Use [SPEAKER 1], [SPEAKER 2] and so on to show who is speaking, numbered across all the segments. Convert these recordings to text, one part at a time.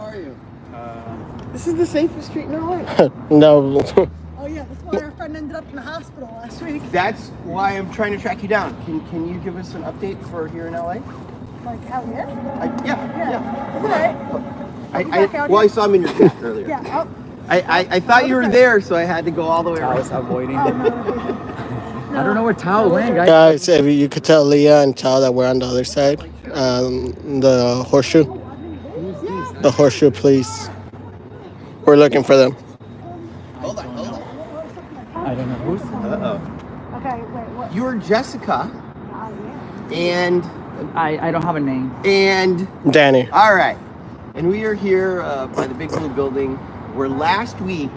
[SPEAKER 1] How are you? This is the safest street in LA.
[SPEAKER 2] No.
[SPEAKER 3] Oh yeah, that's why our friend ended up in the hospital last week.
[SPEAKER 1] That's why I'm trying to track you down. Can you give us an update for here in LA?
[SPEAKER 3] Like how he is?
[SPEAKER 1] Yeah. Well, I saw him in your chat earlier.
[SPEAKER 3] Yeah.
[SPEAKER 1] I thought you were there, so I had to go all the way around.
[SPEAKER 4] I was avoiding
[SPEAKER 3] Oh,
[SPEAKER 4] it.
[SPEAKER 3] no.
[SPEAKER 4] I don't know where Tao went, guys.
[SPEAKER 2] Guys, if you could tell Leah and Tal that we're on the other side. The horseshoe. The horseshoe, please. We're looking for them.
[SPEAKER 1] Hold on.
[SPEAKER 4] I don't know who's.
[SPEAKER 1] Uh-oh.
[SPEAKER 3] Okay, wait, what?
[SPEAKER 1] You're Jessica,
[SPEAKER 3] Oh,
[SPEAKER 1] and
[SPEAKER 4] I don't have a name.
[SPEAKER 2] Danny.
[SPEAKER 1] all right. And we are here by the big blue building where last week,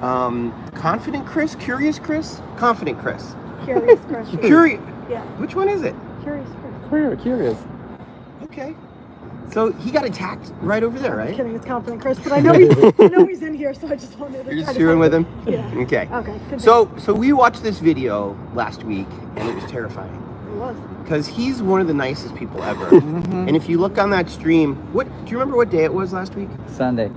[SPEAKER 1] Confident Chris, Curious Chris? Confident Chris.
[SPEAKER 3] yeah. Curious Chris.
[SPEAKER 1] Curious.
[SPEAKER 3] Yeah,
[SPEAKER 1] Which one is it?
[SPEAKER 3] Curious Chris.
[SPEAKER 4] Curious.
[SPEAKER 1] Okay. So he got attacked right over there, right?
[SPEAKER 3] Kidding, it's Confident Chris, but I know he's in here, so I just wanted to.
[SPEAKER 1] You're just
[SPEAKER 3] try to
[SPEAKER 1] screwing
[SPEAKER 3] find
[SPEAKER 1] with him?
[SPEAKER 3] Yeah.
[SPEAKER 1] Okay.
[SPEAKER 3] Okay. Continue.
[SPEAKER 1] So we watched this video last week, and it was terrifying.
[SPEAKER 3] It was.
[SPEAKER 1] Because he's one of the nicest people ever. And if you look on that stream, do you remember what day it was last week?
[SPEAKER 4] Sunday.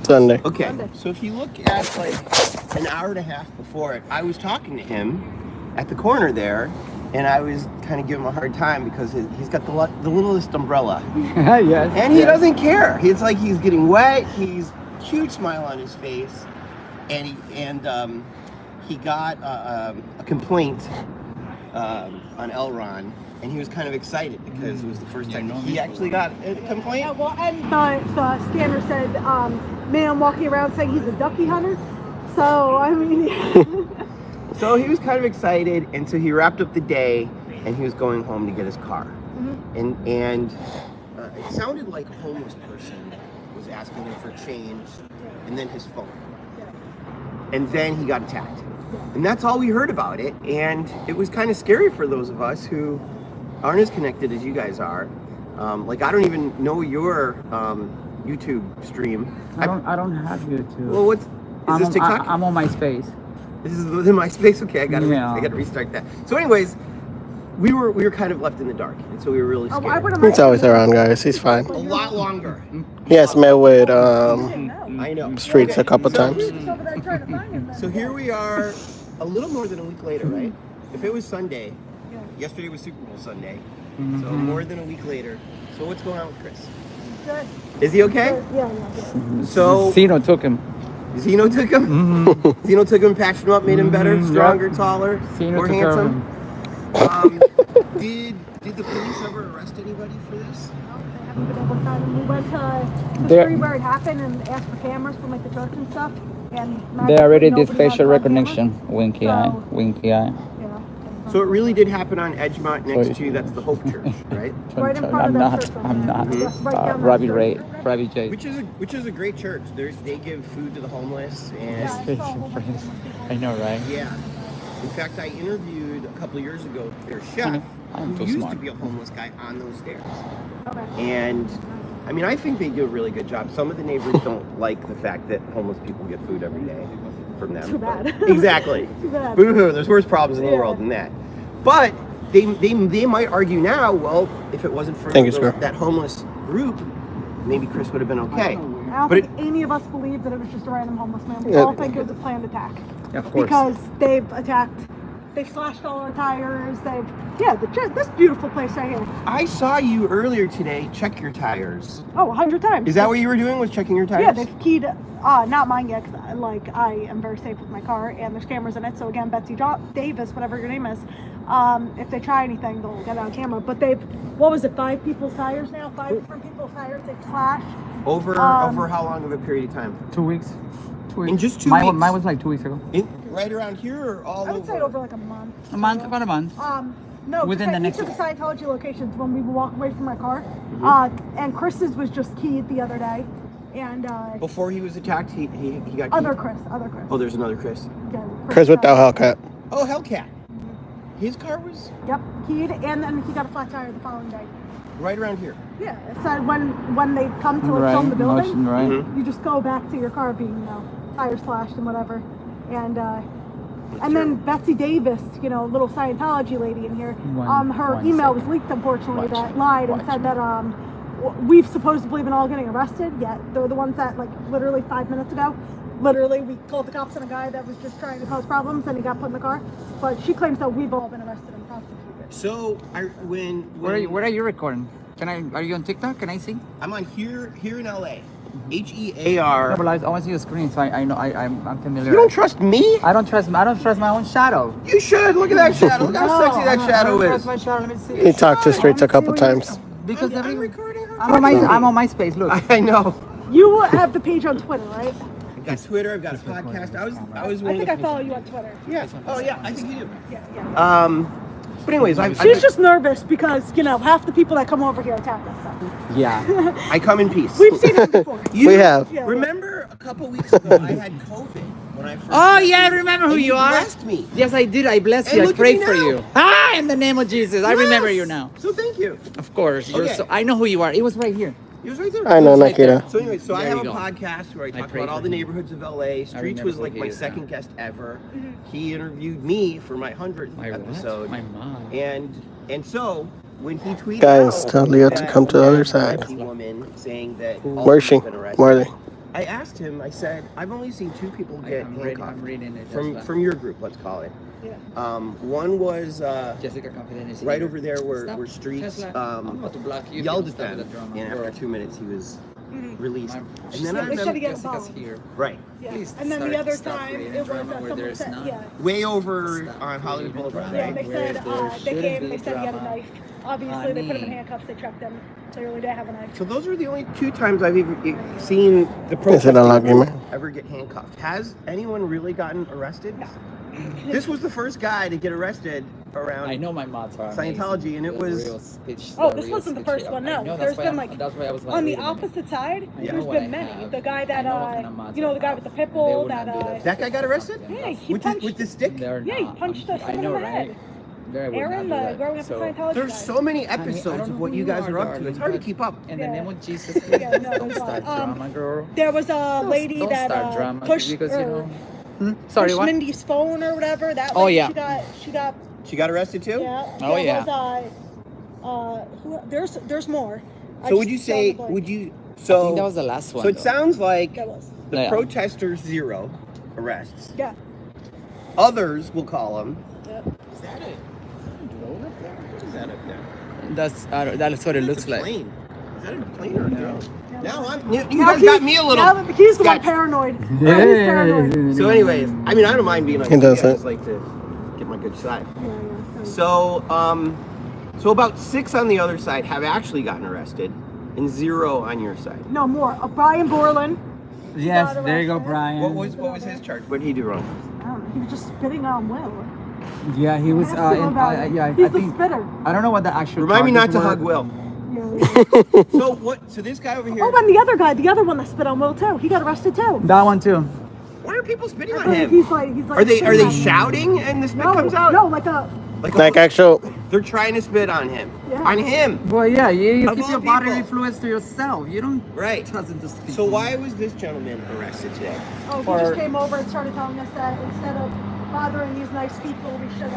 [SPEAKER 2] Sunday.
[SPEAKER 1] Okay,
[SPEAKER 3] Sunday.
[SPEAKER 1] so if you look at like an hour and a half before it, I was talking to him at the corner there, and I was kind of giving him a hard time because he's got the littlest umbrella.
[SPEAKER 4] Yes.
[SPEAKER 1] And he doesn't care. It's like he's getting wet, he's huge smile on his face, and he got a complaint on Elron. And he was kind of excited because it was the first time he actually got a complaint.
[SPEAKER 3] Yeah, well, and the scanner said, man walking around saying he's a ducky hunter. So, I mean, yeah.
[SPEAKER 1] So he was kind of excited, and so he wrapped up the day, and he was going home to get his car. And it sounded like a homeless person was asking him for change, and then his phone. And then he got attacked. And that's all we heard about it, and it was kind of scary for those of us who aren't as connected as you guys are. Like, I don't even know your YouTube stream.
[SPEAKER 4] I don't have YouTube.
[SPEAKER 1] Well, is this TikTok?
[SPEAKER 4] I'm on MySpace.
[SPEAKER 1] This is within MySpace. Okay, I gotta
[SPEAKER 4] Yeah.
[SPEAKER 1] restart that. So, anyways, we were kind of left in the dark, and so we were really scared.
[SPEAKER 2] He's always around, guys. He's fine.
[SPEAKER 1] A lot longer.
[SPEAKER 2] He has met with
[SPEAKER 1] I know.
[SPEAKER 2] streets a couple times.
[SPEAKER 1] So here we are, a little more than a week later, right? If it was Sunday, yesterday was Super Bowl Sunday, so more than a week later. So what's going on with Chris?
[SPEAKER 3] Good.
[SPEAKER 1] Is he okay?
[SPEAKER 3] Yeah.
[SPEAKER 1] So
[SPEAKER 4] Zeno took him.
[SPEAKER 1] Zeno took him. Zeno took him, patched him up, made him better, stronger, taller,
[SPEAKER 4] Zeno
[SPEAKER 1] more
[SPEAKER 4] took care of
[SPEAKER 1] handsome. Did the police ever arrest anybody for this?
[SPEAKER 3] We went to the street where it happened and asked for cameras from like the church and stuff. And
[SPEAKER 4] They already did
[SPEAKER 3] nobody had
[SPEAKER 4] facial
[SPEAKER 3] cameras.
[SPEAKER 4] recognition. Winky eye.
[SPEAKER 3] So-
[SPEAKER 4] Winky eye.
[SPEAKER 3] Yeah.
[SPEAKER 1] So it really did happen on Edgemont next to, that's the Hope Church, right?
[SPEAKER 3] Right in front
[SPEAKER 4] I'm
[SPEAKER 3] of that
[SPEAKER 4] not.
[SPEAKER 3] church over
[SPEAKER 4] I'm
[SPEAKER 3] there.
[SPEAKER 4] not.
[SPEAKER 3] Yes, right down that
[SPEAKER 4] Robbie
[SPEAKER 3] street.
[SPEAKER 4] Ray. Robbie J.
[SPEAKER 1] Which is a great church. They give food to the homeless, and
[SPEAKER 4] I know, right?
[SPEAKER 1] yeah. In fact, I interviewed a couple of years ago their chef,
[SPEAKER 4] I'm
[SPEAKER 1] who
[SPEAKER 4] too
[SPEAKER 1] used
[SPEAKER 4] smart.
[SPEAKER 1] to be a homeless guy on those stairs.
[SPEAKER 3] Okay.
[SPEAKER 1] And I mean, I think they do a really good job. Some of the neighbors don't like the fact that homeless people get food every day from them.
[SPEAKER 3] Too bad.
[SPEAKER 1] Exactly.
[SPEAKER 3] Too bad.
[SPEAKER 1] Boo-hoo. There's worse problems in the
[SPEAKER 3] Yeah.
[SPEAKER 1] world than that. But they might argue now, well, if it wasn't for that homeless group, maybe Chris would have been okay.
[SPEAKER 3] I don't
[SPEAKER 1] But
[SPEAKER 3] think any of us believe that it was just a random homeless man. We all think it was a planned attack.
[SPEAKER 4] Yeah, of course.
[SPEAKER 3] Because they've slashed all our tires. This beautiful place right here.
[SPEAKER 1] I saw you earlier today check your tires.
[SPEAKER 3] Oh, 100 times.
[SPEAKER 1] Is that what you were doing, was checking your tires?
[SPEAKER 3] Yeah, they've keyed, not mine yet, 'cause I am very safe with my car, and there's cameras in it. So again, Betsy Davis, whatever your name is, if they try anything, they'll get it on camera. But what was it, 5 people's tires now? 5 different people's tires they've slashed.
[SPEAKER 1] Over how long of a period of time?
[SPEAKER 4] 2 weeks. 2 weeks.
[SPEAKER 1] In just 2 weeks?
[SPEAKER 4] Mine was like 2 weeks ago.
[SPEAKER 1] Right around here or all over?
[SPEAKER 3] I would say over like a month.
[SPEAKER 4] A month, about a month.
[SPEAKER 3] No,
[SPEAKER 4] Within the next
[SPEAKER 3] each of the Scientology locations when we would walk away from our car, and Chris's was just keyed the other day, and
[SPEAKER 1] Before he was attacked, he got
[SPEAKER 3] other
[SPEAKER 1] keyed?
[SPEAKER 3] Chris.
[SPEAKER 1] Oh, there's another Chris.
[SPEAKER 3] Yeah,
[SPEAKER 2] Chris without Hellcat.
[SPEAKER 1] Oh, Hellcat. His car was
[SPEAKER 3] Yep, keyed, and then he got a flat tire the following day.
[SPEAKER 1] right around here.
[SPEAKER 3] Yeah, it said when they come to like film the building,
[SPEAKER 4] Right.
[SPEAKER 1] Mhm.
[SPEAKER 3] you just go back to your car being tires slashed and whatever, and then Betsy Davis, little Scientology lady in here, her email was leaked, unfortunately, that lied and said that we've supposedly been all getting arrested, yet they're the ones that, like, literally 5 minutes ago, literally, we called the cops on a guy that was just trying to cause problems, and he got put in the car. But she claims that we've all been arrested and prosecuted.
[SPEAKER 1] So,
[SPEAKER 4] Where are you recording? Are you on TikTok? Can I see?
[SPEAKER 1] I'm on HearInLa. HeAR.
[SPEAKER 4] No, but I want to see your screen, so I know I'm familiar.
[SPEAKER 1] You don't trust me?
[SPEAKER 4] I don't trust my own shadow.
[SPEAKER 1] You should. Look at that shadow. Look how sexy that shadow
[SPEAKER 4] I don't
[SPEAKER 1] is.
[SPEAKER 4] trust my shadow. Let me see.
[SPEAKER 2] He talked to streets a couple times.
[SPEAKER 4] Because
[SPEAKER 1] I'm recording her.
[SPEAKER 4] I'm on MySpace. Look.
[SPEAKER 1] I know.
[SPEAKER 3] You have the page on Twitter, right?
[SPEAKER 1] I've got Twitter. I've got a podcast. I was.
[SPEAKER 3] I think I follow you on Twitter.
[SPEAKER 1] Yeah. Oh yeah. I think you do.
[SPEAKER 3] Yeah.
[SPEAKER 1] But anyways,
[SPEAKER 3] She's just nervous because, you know, half the people that come over here attack us. So.
[SPEAKER 4] Yeah.
[SPEAKER 1] I come in peace.
[SPEAKER 3] We've seen it before.
[SPEAKER 1] You
[SPEAKER 2] We have.
[SPEAKER 3] Yeah.
[SPEAKER 1] Remember a couple weeks ago I had COVID when I first.
[SPEAKER 4] Oh yeah, I remember who
[SPEAKER 1] and
[SPEAKER 4] you are.
[SPEAKER 1] blessed me.
[SPEAKER 4] Yes, I did. I bless
[SPEAKER 1] And
[SPEAKER 4] you. I
[SPEAKER 1] look at
[SPEAKER 4] prayed
[SPEAKER 1] me
[SPEAKER 4] for
[SPEAKER 1] now.
[SPEAKER 4] you. Ah, in the name of Jesus, I remember
[SPEAKER 1] Yes.
[SPEAKER 4] you now.
[SPEAKER 1] So thank you.
[SPEAKER 4] Of course. You're
[SPEAKER 1] Okay.
[SPEAKER 4] so. I know who you are. It was right here.
[SPEAKER 1] It was right there.
[SPEAKER 2] I know,
[SPEAKER 4] Right there.
[SPEAKER 2] Nakita.
[SPEAKER 1] So anyway, I
[SPEAKER 4] There
[SPEAKER 1] have
[SPEAKER 4] you
[SPEAKER 1] a
[SPEAKER 4] go.
[SPEAKER 1] podcast where I talk
[SPEAKER 4] pray
[SPEAKER 1] about all
[SPEAKER 4] for
[SPEAKER 1] the
[SPEAKER 4] him.
[SPEAKER 1] neighborhoods of LA. Streets
[SPEAKER 4] remember
[SPEAKER 1] was
[SPEAKER 4] who
[SPEAKER 1] like
[SPEAKER 4] he
[SPEAKER 1] my
[SPEAKER 4] is
[SPEAKER 1] second
[SPEAKER 4] now.
[SPEAKER 1] guest ever. He interviewed me for my 100th
[SPEAKER 4] My what?
[SPEAKER 1] episode.
[SPEAKER 4] My mom.
[SPEAKER 1] And so when he tweeted
[SPEAKER 2] Guys,
[SPEAKER 1] out
[SPEAKER 2] tell Leah to
[SPEAKER 1] that
[SPEAKER 2] come to the other
[SPEAKER 1] that
[SPEAKER 2] side.
[SPEAKER 1] woman saying that
[SPEAKER 2] Where's she?
[SPEAKER 1] been arrested,
[SPEAKER 2] Where are they?
[SPEAKER 1] I asked him. I said, I've only seen two people get
[SPEAKER 4] I'm
[SPEAKER 1] handcuffed
[SPEAKER 4] reading it.
[SPEAKER 1] from your group. Let's call it.
[SPEAKER 3] Yeah.
[SPEAKER 1] One was
[SPEAKER 4] Jessica Confident is
[SPEAKER 1] right
[SPEAKER 4] here.
[SPEAKER 1] over there where
[SPEAKER 4] Stop.
[SPEAKER 1] Streets
[SPEAKER 4] Tesla. I'm about to block you if you
[SPEAKER 1] yelled
[SPEAKER 4] don't
[SPEAKER 1] at
[SPEAKER 4] stop
[SPEAKER 1] them,
[SPEAKER 4] with the drama.
[SPEAKER 1] and after
[SPEAKER 4] Girl.
[SPEAKER 1] 2 minutes he was released. And
[SPEAKER 4] She's
[SPEAKER 1] then I
[SPEAKER 4] like,
[SPEAKER 3] They said
[SPEAKER 1] remember
[SPEAKER 3] he got
[SPEAKER 4] Jessica's
[SPEAKER 3] involved.
[SPEAKER 4] here.
[SPEAKER 1] right
[SPEAKER 3] Yeah.
[SPEAKER 4] Please
[SPEAKER 3] And then
[SPEAKER 4] start-
[SPEAKER 3] the other
[SPEAKER 4] stop
[SPEAKER 3] time,
[SPEAKER 4] creating
[SPEAKER 3] it was
[SPEAKER 4] drama where
[SPEAKER 3] someone
[SPEAKER 4] there's
[SPEAKER 3] said,
[SPEAKER 4] none.
[SPEAKER 3] yeah.
[SPEAKER 1] way over
[SPEAKER 4] Stop
[SPEAKER 1] on Hollywood
[SPEAKER 4] creating
[SPEAKER 1] Boulevard.
[SPEAKER 3] Yeah,
[SPEAKER 4] drama.
[SPEAKER 3] they
[SPEAKER 4] Where
[SPEAKER 3] said
[SPEAKER 4] there
[SPEAKER 3] they
[SPEAKER 4] shouldn't
[SPEAKER 3] came.
[SPEAKER 4] be
[SPEAKER 3] They said he had a
[SPEAKER 4] drama.
[SPEAKER 3] knife. Obviously, they put him in
[SPEAKER 4] Honey.
[SPEAKER 3] handcuffs. They checked him. Clearly, they have a knife.
[SPEAKER 1] So those are the only two times I've even seen the
[SPEAKER 2] Is it a lock
[SPEAKER 1] protesters
[SPEAKER 2] gamer?
[SPEAKER 1] ever get handcuffed. Has anyone really gotten arrested? This was the first guy to get arrested around.
[SPEAKER 4] I know my mods are amazing.
[SPEAKER 1] Scientology, and it
[SPEAKER 4] The
[SPEAKER 1] was-
[SPEAKER 4] real speech-
[SPEAKER 3] Oh,
[SPEAKER 4] the
[SPEAKER 3] this
[SPEAKER 4] real
[SPEAKER 3] wasn't the
[SPEAKER 4] speech-
[SPEAKER 3] first one.
[SPEAKER 4] I
[SPEAKER 3] No,
[SPEAKER 4] know,
[SPEAKER 3] there's
[SPEAKER 4] that's why
[SPEAKER 3] been like
[SPEAKER 4] that's why I was like
[SPEAKER 3] on the
[SPEAKER 4] wait a minute.
[SPEAKER 3] opposite side.
[SPEAKER 4] I know
[SPEAKER 3] There's
[SPEAKER 4] what
[SPEAKER 3] been
[SPEAKER 4] I
[SPEAKER 3] many.
[SPEAKER 4] have.
[SPEAKER 3] The guy
[SPEAKER 4] I
[SPEAKER 3] that
[SPEAKER 4] know what kind of mods
[SPEAKER 3] you know,
[SPEAKER 4] I
[SPEAKER 3] the guy
[SPEAKER 4] have.
[SPEAKER 3] with the pit
[SPEAKER 4] And they
[SPEAKER 3] bull
[SPEAKER 4] would not
[SPEAKER 3] that
[SPEAKER 4] do that.
[SPEAKER 1] That guy got arrested?
[SPEAKER 3] Yeah, he
[SPEAKER 1] with
[SPEAKER 3] punched.
[SPEAKER 1] the stick?
[SPEAKER 4] They're
[SPEAKER 3] Yeah, he
[SPEAKER 4] not.
[SPEAKER 3] punched
[SPEAKER 4] I
[SPEAKER 3] someone
[SPEAKER 4] know,
[SPEAKER 3] in the head.
[SPEAKER 4] right? They would
[SPEAKER 3] Aaron,
[SPEAKER 4] not do
[SPEAKER 3] the
[SPEAKER 4] that.
[SPEAKER 3] growing up
[SPEAKER 4] So-
[SPEAKER 3] in Scientology.
[SPEAKER 1] There's
[SPEAKER 3] guy.
[SPEAKER 1] so many
[SPEAKER 4] Honey, I
[SPEAKER 1] episodes
[SPEAKER 4] don't
[SPEAKER 1] of
[SPEAKER 4] know
[SPEAKER 1] what
[SPEAKER 4] who
[SPEAKER 1] you guys are up to.
[SPEAKER 4] darling,
[SPEAKER 1] It's hard to
[SPEAKER 4] but
[SPEAKER 1] keep up.
[SPEAKER 4] In the
[SPEAKER 3] Yeah.
[SPEAKER 4] name of Jesus, please
[SPEAKER 3] Yeah, no,
[SPEAKER 4] don't
[SPEAKER 3] it's
[SPEAKER 4] start
[SPEAKER 3] fine.
[SPEAKER 4] drama, girl.
[SPEAKER 3] There was a lady
[SPEAKER 4] Don't
[SPEAKER 3] that
[SPEAKER 4] start drama
[SPEAKER 3] pushed
[SPEAKER 4] because you
[SPEAKER 3] or
[SPEAKER 4] know. Sorry,
[SPEAKER 3] pushed
[SPEAKER 4] what?
[SPEAKER 3] Mindy's phone or whatever. That
[SPEAKER 4] Oh,
[SPEAKER 3] lady,
[SPEAKER 4] yeah.
[SPEAKER 3] She got.
[SPEAKER 1] She got arrested too?
[SPEAKER 3] Yeah.
[SPEAKER 4] Oh,
[SPEAKER 3] there
[SPEAKER 4] yeah.
[SPEAKER 3] Was, there's more. I
[SPEAKER 1] So would
[SPEAKER 3] just
[SPEAKER 1] you
[SPEAKER 3] don't
[SPEAKER 1] say,
[SPEAKER 3] know,
[SPEAKER 1] would you,
[SPEAKER 4] I
[SPEAKER 1] so,
[SPEAKER 4] think that was the last one.
[SPEAKER 1] so it
[SPEAKER 4] though.
[SPEAKER 1] sounds like
[SPEAKER 3] That was.
[SPEAKER 1] the
[SPEAKER 4] Yeah.
[SPEAKER 1] protesters 0 arrests.
[SPEAKER 3] Yeah.
[SPEAKER 1] Others, we'll call them.
[SPEAKER 3] Yep.
[SPEAKER 1] Is that a drone up there? What is that up there?
[SPEAKER 4] That's what it
[SPEAKER 1] That's
[SPEAKER 4] looks
[SPEAKER 1] a
[SPEAKER 4] like.
[SPEAKER 1] plane. Is that a plane or a drone?
[SPEAKER 3] Yeah.
[SPEAKER 1] Now you
[SPEAKER 3] Now
[SPEAKER 1] guys got me a little.
[SPEAKER 3] Now he's the one
[SPEAKER 1] sketched.
[SPEAKER 3] paranoid. Yeah, he's paranoid.
[SPEAKER 1] So anyways, I mean, I don't mind being on
[SPEAKER 2] He
[SPEAKER 1] TV.
[SPEAKER 2] doesn't.
[SPEAKER 1] I just like to get my good side.
[SPEAKER 3] Yeah.
[SPEAKER 1] So, so about 6 on the other side have actually gotten arrested, and 0 on your side.
[SPEAKER 3] No more. Brian Borland.
[SPEAKER 4] Yes,
[SPEAKER 3] Got
[SPEAKER 4] there you go,
[SPEAKER 3] arrested.
[SPEAKER 4] Brian.
[SPEAKER 1] What was his charge? What did he do wrong?
[SPEAKER 3] I don't know. He was just spitting on Will.
[SPEAKER 4] Yeah, he was.
[SPEAKER 3] Ask him about it.
[SPEAKER 4] Yeah,
[SPEAKER 3] He's
[SPEAKER 4] I
[SPEAKER 3] the
[SPEAKER 4] think.
[SPEAKER 3] spitter.
[SPEAKER 4] I don't know what the actual.
[SPEAKER 1] Remind me not
[SPEAKER 4] charges
[SPEAKER 1] to
[SPEAKER 4] were.
[SPEAKER 1] hug Will.
[SPEAKER 3] Yeah.
[SPEAKER 1] So what? So this guy over here.
[SPEAKER 3] Oh, and the other guy, the other one that spit on Will too. He got arrested too.
[SPEAKER 4] That one too.
[SPEAKER 1] Why are people spitting on him?
[SPEAKER 3] He's like.
[SPEAKER 1] Are they
[SPEAKER 3] spitting on-
[SPEAKER 1] shouting and the spit
[SPEAKER 3] No,
[SPEAKER 1] comes out?
[SPEAKER 3] no, like a.
[SPEAKER 2] Like actual.
[SPEAKER 1] They're trying to spit on him.
[SPEAKER 3] Yeah.
[SPEAKER 1] On him.
[SPEAKER 4] Well, yeah, you
[SPEAKER 1] Of
[SPEAKER 4] keep
[SPEAKER 1] all
[SPEAKER 4] your bodily
[SPEAKER 1] people.
[SPEAKER 4] fluids to yourself. You don't
[SPEAKER 1] Right.
[SPEAKER 4] doesn't just.
[SPEAKER 1] So why was this gentleman arrested today?
[SPEAKER 3] Oh, he
[SPEAKER 4] For-
[SPEAKER 3] just came over and started telling us that instead of bothering these nice people, we should.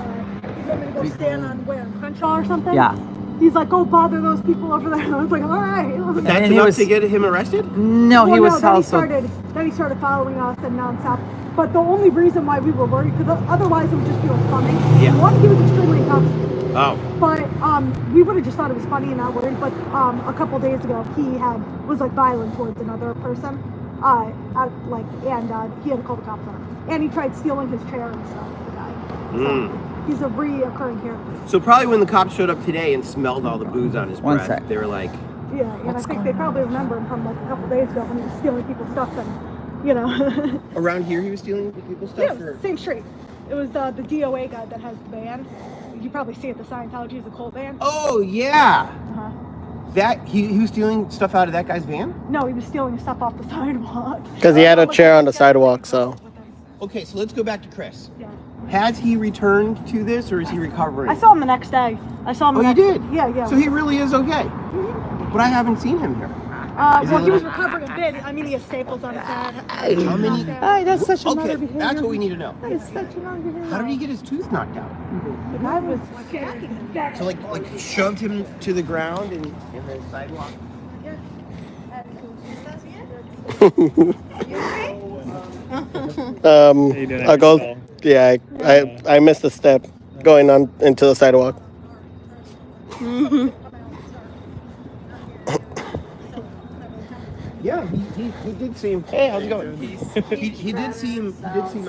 [SPEAKER 3] He's going to go stand on where Crenshaw or something.
[SPEAKER 4] Yeah.
[SPEAKER 3] He's like, go bother those people over there. I was like, all right.
[SPEAKER 1] But that's
[SPEAKER 4] And he
[SPEAKER 1] enough
[SPEAKER 4] was-
[SPEAKER 1] to get him arrested?
[SPEAKER 4] No,
[SPEAKER 3] Well,
[SPEAKER 4] he was
[SPEAKER 3] then
[SPEAKER 4] also.
[SPEAKER 3] Then he started following us and nonstop. But the only reason why we were worried, because otherwise it would just be like funny.
[SPEAKER 1] Yeah.
[SPEAKER 3] One, he was extremely intoxicated.
[SPEAKER 1] Oh.
[SPEAKER 3] But we would have just thought it was funny and not worried. But a couple days ago, he was like violent towards another person. He had to call the cops on him. And he tried stealing his chair and stuff. The guy. So he's a reoccurring character.
[SPEAKER 1] So probably when the cops showed up today and smelled all the booze on his
[SPEAKER 4] One
[SPEAKER 1] breath,
[SPEAKER 4] sec.
[SPEAKER 1] they were like,
[SPEAKER 3] Yeah, and I think they probably remember him from like a couple days ago when he was stealing people's stuff and, you know.
[SPEAKER 1] around here he was stealing people's stuff?
[SPEAKER 3] Yeah,
[SPEAKER 1] or?
[SPEAKER 3] same street. It was the DOA guy that has the band. You probably see it, the Scientology is a cult band.
[SPEAKER 1] Oh, yeah.
[SPEAKER 3] Uh-huh.
[SPEAKER 1] That he was stealing stuff out of that guy's van?
[SPEAKER 3] No, he was stealing stuff off the sidewalk.
[SPEAKER 2] Because he had a chair on the sidewalk, so.
[SPEAKER 1] Okay, so let's go back to Chris.
[SPEAKER 3] Yeah.
[SPEAKER 1] Has he returned to this or is he recovering?
[SPEAKER 3] I saw him the next day. I saw him the
[SPEAKER 1] Oh, you
[SPEAKER 3] next
[SPEAKER 1] did?
[SPEAKER 3] Yeah.
[SPEAKER 1] So he really is okay. But I haven't seen him here. Is
[SPEAKER 3] Well,
[SPEAKER 1] he
[SPEAKER 3] he was
[SPEAKER 1] living-
[SPEAKER 3] recovering a bit. I mean, he has staples on his head.
[SPEAKER 1] How many?
[SPEAKER 4] Hey, that's such a
[SPEAKER 1] Okay,
[SPEAKER 4] matter behavior.
[SPEAKER 1] that's what we need to know.
[SPEAKER 3] That is such an unbehavior.
[SPEAKER 1] How did he get his tooth knocked out?
[SPEAKER 3] The guy was attacking him.
[SPEAKER 1] So like shoved him to the ground and the sidewalk?
[SPEAKER 2] I'll go. Yeah, I missed a step going on into the sidewalk.
[SPEAKER 1] Yeah, he did seem. Hey, how's it going? He did seem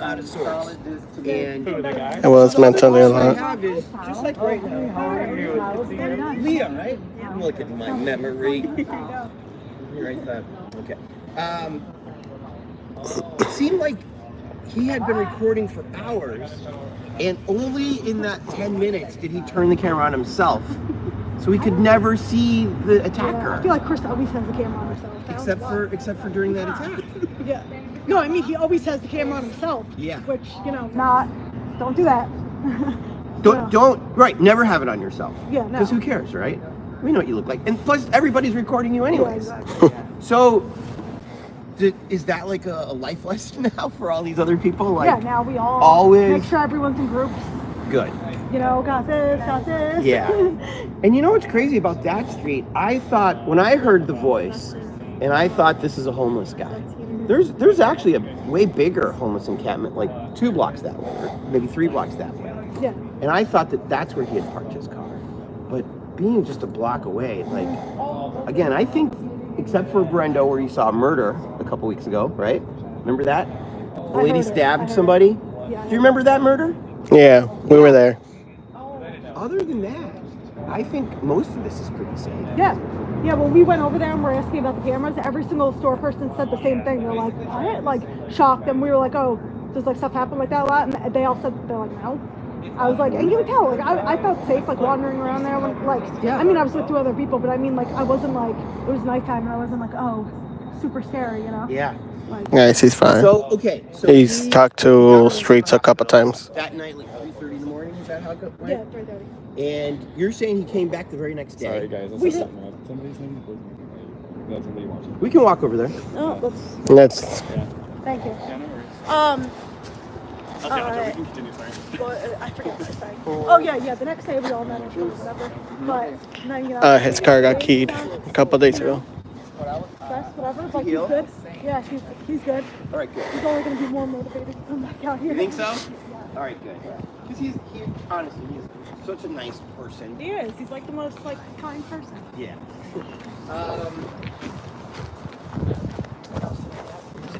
[SPEAKER 1] out of sorts. And
[SPEAKER 2] I was mentally
[SPEAKER 1] I
[SPEAKER 2] alone.
[SPEAKER 1] have is just like right now. Leah, right? Look at my memory. Right there. Okay. It seemed like he had been recording for hours, and only in that 10 minutes did he turn the camera on himself. So we could never see the attacker.
[SPEAKER 3] I feel like Chris always has the camera on herself.
[SPEAKER 1] Except for during that attack.
[SPEAKER 3] Yeah. No, I mean he always has the camera on himself.
[SPEAKER 1] Yeah.
[SPEAKER 3] Which, don't do that.
[SPEAKER 1] Don't never have it on yourself.
[SPEAKER 3] Yeah, no.
[SPEAKER 1] Because who cares, right? We know what you look like. And plus everybody's recording you anyways.
[SPEAKER 3] Yeah, exactly.
[SPEAKER 1] So is that like a life lesson now for all these other people? Like,
[SPEAKER 3] yeah, now we all
[SPEAKER 1] always
[SPEAKER 3] make sure everyone's in groups.
[SPEAKER 1] Good.
[SPEAKER 3] Got this.
[SPEAKER 1] Yeah. And you know what's crazy about that street? I thought, when I heard the voice, and I thought this is a homeless guy, there's actually a way bigger homeless encampment, like 2 blocks that way, or maybe 3 blocks that way.
[SPEAKER 3] Yeah.
[SPEAKER 1] And I thought that's where he had parked his car. But being just a block away, like, again, I think, except for Brendo, where you saw murder a couple weeks ago, right? Remember that? The lady stabbed somebody.
[SPEAKER 3] Yeah,
[SPEAKER 1] Do you remember that murder?
[SPEAKER 2] Yeah, we were there.
[SPEAKER 1] Other than that, I think most of this is pretty safe.
[SPEAKER 3] Yeah. Yeah, when we went over there and we're asking about the cameras, every single store person said the same thing. They're like, what? Like, shocked. And we were like, oh, does like stuff happen like that a lot? And they all said, they're like, no. I was like, and you can tell, like, I felt safe, like, wandering around there. When, like,
[SPEAKER 1] yeah.
[SPEAKER 3] I mean, I was with 2 other people, but I mean, like, I wasn't like, it was nighttime and I wasn't like, oh, super scary,
[SPEAKER 1] Yeah.
[SPEAKER 2] Like, yes, he's fine.
[SPEAKER 1] So, okay. So
[SPEAKER 2] he's talked to streets a couple times.
[SPEAKER 1] That night, like 3:30 in the morning, is that how it went?
[SPEAKER 3] Yeah, 3:30.
[SPEAKER 1] And you're saying he came back the very next day?
[SPEAKER 5] Sorry, guys. Let's set something up. Somebody's name is somebody watching.
[SPEAKER 1] We can walk over there.
[SPEAKER 3] Oh,
[SPEAKER 2] Let's.
[SPEAKER 5] Yeah.
[SPEAKER 3] thank you.
[SPEAKER 5] Yeah, no worries. Okay, we can continue, sorry.
[SPEAKER 3] Well, I forget what I was saying. Oh, yeah, the next day we all met or whatever. But, no,
[SPEAKER 2] His car got keyed a couple days ago.
[SPEAKER 3] Whatever. Like, he's good. Yeah, he's good.
[SPEAKER 1] All right, good.
[SPEAKER 3] He's only going to be more motivated to come back out here.
[SPEAKER 1] You think so? All right, good. Because he honestly, he's such a nice person.
[SPEAKER 3] He is. He's like the most like kind person.
[SPEAKER 1] Yeah.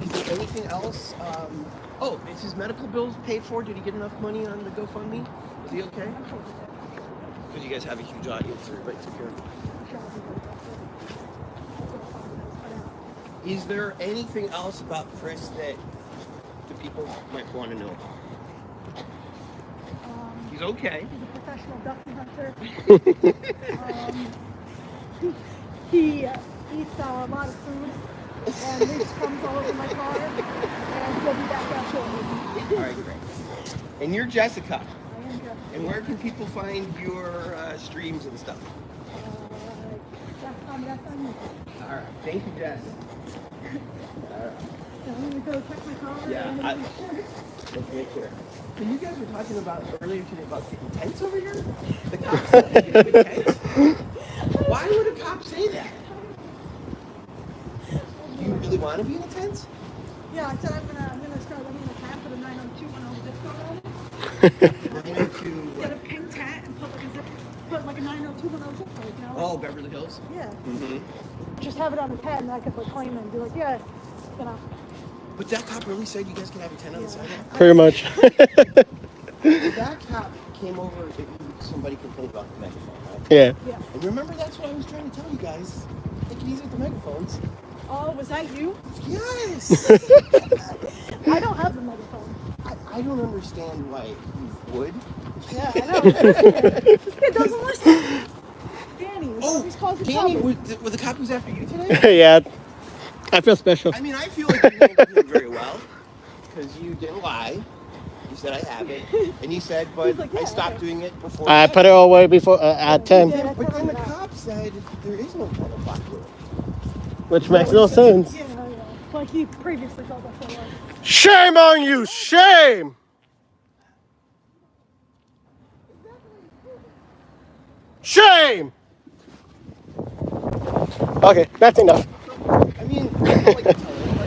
[SPEAKER 1] Is there anything else? Is his medical bills paid for? Did he get enough money on the GoFundMe? Is he okay? Because you guys have a huge audience, so everybody took care of him. Is there anything else about Chris that the people might want to know about? He's okay.
[SPEAKER 3] He's a professional duck hunter. He eats a lot of food and leaves crumbs all over my car. And he'll be back out shortly.
[SPEAKER 1] All right, great. And you're Jessica.
[SPEAKER 3] I am Jessica.
[SPEAKER 1] And where can people find your streams and stuff?
[SPEAKER 3] That's on YouTube.
[SPEAKER 1] All right. Thank you, Jess.
[SPEAKER 3] I'm going to go check my car.
[SPEAKER 1] Yeah. Let's make sure. So you guys were talking about earlier today about getting tents over here? The cops said they get good tents? Why would a cop say that? Do you really want to be in a tent?
[SPEAKER 3] Yeah, I said I'm gonna start living in a tent with a 90210 zip code on it.
[SPEAKER 1] 902.
[SPEAKER 3] Get a pink tent and put like a 90210 zip code, you know?
[SPEAKER 1] Oh, Beverly Hills?
[SPEAKER 3] Yeah.
[SPEAKER 1] Mm-hmm.
[SPEAKER 3] Just have it on the tent and I could like claim it and be like, yeah, you know.
[SPEAKER 1] But that cop really said you guys can have a tent on the side?
[SPEAKER 2] Pretty much.
[SPEAKER 1] If that cop came over, if somebody complained about the megaphone, right?
[SPEAKER 2] Yeah.
[SPEAKER 3] Yeah.
[SPEAKER 1] And remember, that's what I was trying to tell you guys. Take it easy with the megaphones.
[SPEAKER 3] Oh, was that you?
[SPEAKER 1] Yes!
[SPEAKER 3] I don't have the megaphone.
[SPEAKER 1] I don't understand why you would.
[SPEAKER 3] Yeah, I know. It doesn't listen. Danny,
[SPEAKER 1] Oh,
[SPEAKER 3] causing
[SPEAKER 1] Danny,
[SPEAKER 3] trouble.
[SPEAKER 1] were the cop who's after you today?
[SPEAKER 2] Yeah. I feel special.
[SPEAKER 1] I mean, I feel like you handled him very well. Because you didn't lie. You said, I have it. And you said, but
[SPEAKER 3] like, yeah,
[SPEAKER 1] I stopped
[SPEAKER 3] okay.
[SPEAKER 1] doing it before.
[SPEAKER 2] I put it away before at 10,
[SPEAKER 3] Yeah.
[SPEAKER 1] But then the cop said, there is no 10 o'clock rule.
[SPEAKER 2] which makes no sense.
[SPEAKER 3] Yeah, yeah. Like he previously told us it was.
[SPEAKER 2] Shame on you! Shame! Shame! Okay, that's enough.
[SPEAKER 1] I mean, I don't like to tell anyone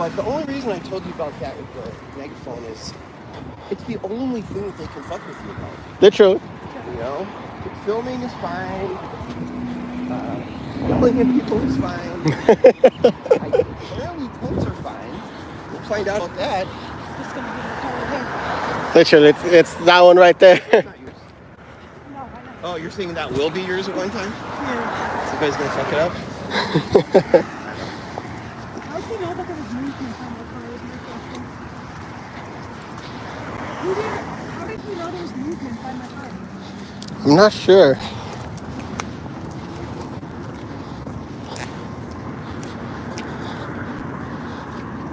[SPEAKER 1] But the only reason I told you about that with the megaphone is it's the only thing that they can fuck with you about.
[SPEAKER 2] The truth.
[SPEAKER 1] You know? Filming is fine. Yelling at people is fine. Apparently tents are fine. We'll find out about that.
[SPEAKER 3] It's gonna be my car right here.
[SPEAKER 2] Literally, it's that one right there.
[SPEAKER 1] It's not yours.
[SPEAKER 3] No, I know.
[SPEAKER 1] Oh, you're saying that will be yours at one time?
[SPEAKER 3] Yeah.
[SPEAKER 1] So you guys gonna fuck it up?
[SPEAKER 3] How did you know that there was movement on my car? Was my question. How did you know there was movement by my car?
[SPEAKER 2] I'm not sure.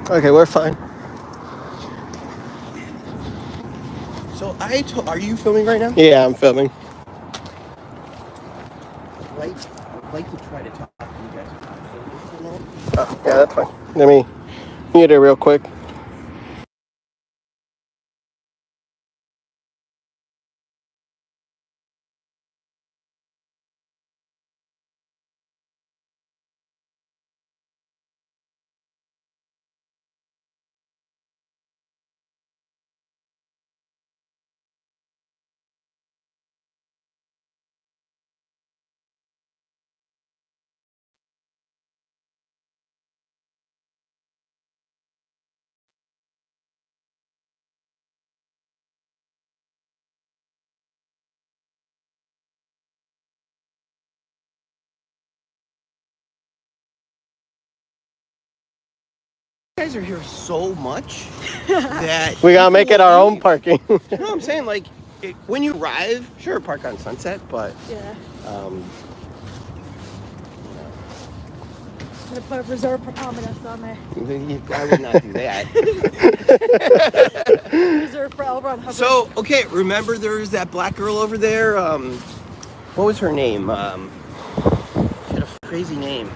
[SPEAKER 2] Okay, we're fine.
[SPEAKER 1] So are you filming right now?
[SPEAKER 2] Yeah, I'm filming.
[SPEAKER 1] I'd like to try to talk to you guys about filming for a minute.
[SPEAKER 2] Oh, yeah, that's fine. Let me mute it real quick.
[SPEAKER 1] You guys are here so much that
[SPEAKER 2] We gotta make it our own
[SPEAKER 1] leave.
[SPEAKER 2] parking.
[SPEAKER 1] You know what I'm saying? Like, when you arrive, sure, park on Sunset, but
[SPEAKER 3] Yeah.
[SPEAKER 1] um,
[SPEAKER 3] I'm gonna put a reserve for prominence on there.
[SPEAKER 1] I would not do that.
[SPEAKER 3] Reserve for L. Ron Hubbard.
[SPEAKER 1] So, okay, remember there was that black girl over there? What was her name? She had a crazy name.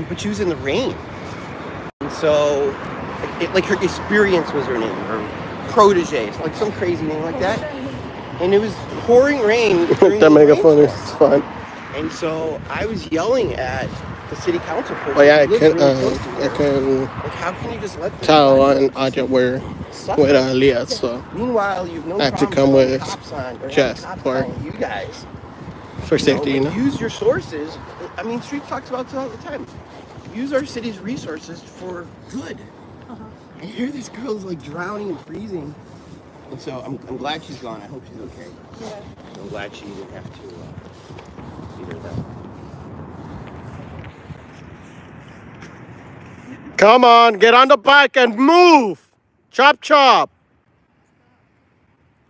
[SPEAKER 1] But she was in the rain. And so, like her experience was her name, her protege, it's like some crazy name like that. And it was pouring rain.
[SPEAKER 2] That megaphone is fun.
[SPEAKER 1] And so I was yelling at the city council person.
[SPEAKER 2] Oh yeah,
[SPEAKER 1] who lives really close to
[SPEAKER 2] I
[SPEAKER 1] here.
[SPEAKER 2] can
[SPEAKER 1] Like, how can you just let them
[SPEAKER 2] tell
[SPEAKER 1] drive
[SPEAKER 2] on
[SPEAKER 1] like
[SPEAKER 2] audio where
[SPEAKER 1] suffer?
[SPEAKER 2] with Leah, so
[SPEAKER 1] Meanwhile, you've no
[SPEAKER 2] I have to
[SPEAKER 1] problem
[SPEAKER 2] come
[SPEAKER 1] calling
[SPEAKER 2] with
[SPEAKER 1] cops on, or
[SPEAKER 2] Jess
[SPEAKER 1] having cops
[SPEAKER 2] or-
[SPEAKER 1] calling you guys.
[SPEAKER 2] for safety, you know.
[SPEAKER 1] Use your sources. I mean, Street talks about this all the time. Use our city's resources for good. And here this girl's like drowning and freezing. And so I'm glad she's gone. I hope she's okay.
[SPEAKER 3] Yeah.
[SPEAKER 1] I'm glad she didn't have to beat her down.
[SPEAKER 2] Come on, get on the bike and move. Chop chop.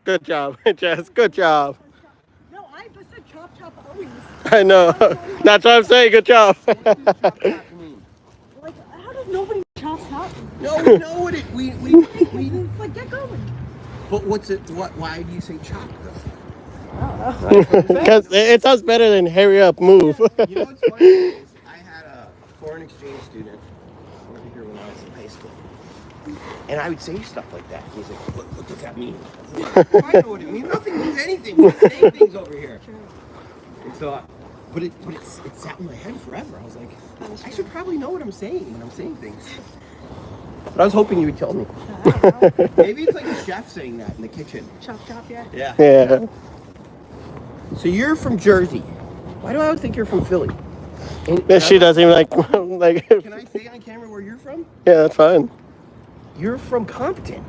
[SPEAKER 2] Good job, Jess. Good job.
[SPEAKER 3] No, I just said chop chop always.
[SPEAKER 2] I know. That's what I'm saying. Good job.
[SPEAKER 3] Like, how does nobody chop chop?
[SPEAKER 1] No, we know what it. We.
[SPEAKER 3] It's like, get going.
[SPEAKER 1] But what's it? What? Why do you say chop though?
[SPEAKER 2] Because it sounds better than hurry up, move.
[SPEAKER 1] You know what's funny is I had a foreign exchange student over here when I was in high school, and I would say stuff like that. He's like, "What does that mean?" I was like, I know what it means. Nothing means anything. We say things over here. And so, but it sat in my head forever. I was like, I should probably know what I'm saying when I'm saying things. But I was hoping you would tell me. Maybe it's like a chef saying that in the kitchen.
[SPEAKER 3] Chop chop, yeah.
[SPEAKER 1] Yeah.
[SPEAKER 2] Yeah.
[SPEAKER 1] So you're from Jersey. Why do I always think you're from Philly?
[SPEAKER 2] She doesn't even like.
[SPEAKER 1] Can I say on camera where you're from?
[SPEAKER 2] Yeah, that's fine.
[SPEAKER 1] You're from Compton.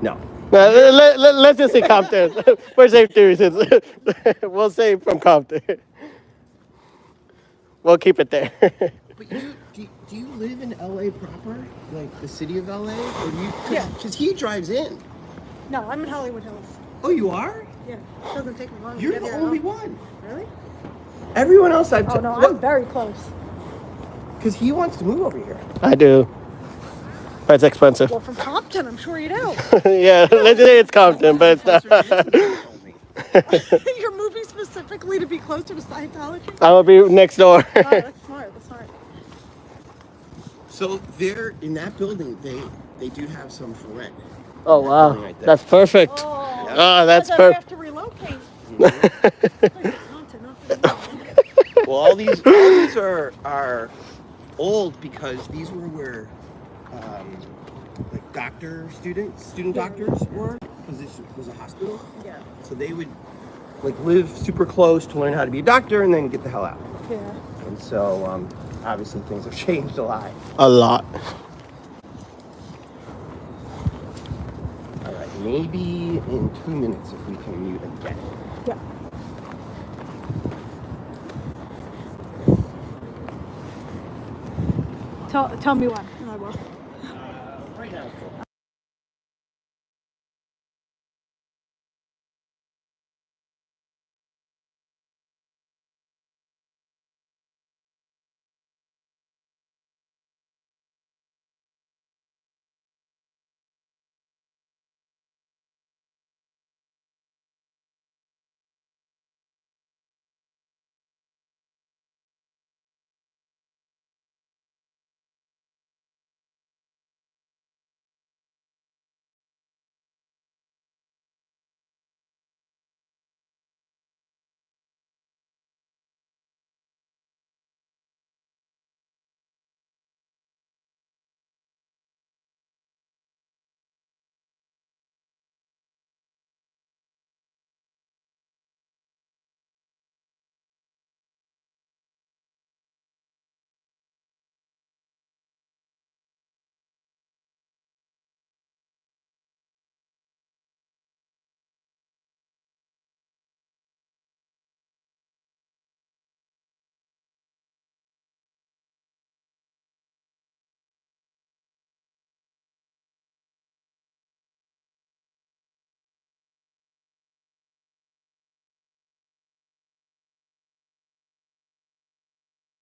[SPEAKER 1] No.
[SPEAKER 2] Let's just say Compton. For safety reasons. We'll say from Compton. We'll keep it there.
[SPEAKER 1] But do you live in LA proper? Like the city of LA? Or do you?
[SPEAKER 3] Yeah.
[SPEAKER 1] Because he drives in.
[SPEAKER 3] No, I'm in Hollywood Hills.
[SPEAKER 1] Oh, you are?
[SPEAKER 3] Yeah. It doesn't take me long
[SPEAKER 1] You're
[SPEAKER 3] to get
[SPEAKER 1] the
[SPEAKER 3] here.
[SPEAKER 1] only one.
[SPEAKER 3] Really?
[SPEAKER 1] Everyone else I've
[SPEAKER 3] Oh, no, I'm very close.
[SPEAKER 1] Because he wants to move over here.
[SPEAKER 2] I do. But it's expensive.
[SPEAKER 3] Well, from Compton, I'm sure you know.
[SPEAKER 2] Yeah, let's say it's Compton, but it's not.
[SPEAKER 3] You're moving specifically to be closer to Scientology?
[SPEAKER 2] I will be next door.
[SPEAKER 3] Oh, that's smart. That's smart.
[SPEAKER 1] So there, in that building, they do have some for rent.
[SPEAKER 2] Oh wow,
[SPEAKER 1] Right there.
[SPEAKER 2] that's perfect.
[SPEAKER 3] Oh,
[SPEAKER 2] That's
[SPEAKER 3] I have
[SPEAKER 2] perfect.
[SPEAKER 3] to relocate.
[SPEAKER 1] Well, all these are old because these were where like student doctors were, because this was a hospital.
[SPEAKER 3] Yeah.
[SPEAKER 1] So they would like live super close to learn how to be a doctor and then get the hell out.
[SPEAKER 3] Yeah.
[SPEAKER 1] And so obviously things have changed a lot.
[SPEAKER 2] A lot.
[SPEAKER 1] All right, maybe in 2 minutes if we can mute again.
[SPEAKER 3] Yeah. Tell me when, and I will.
[SPEAKER 1] Right now.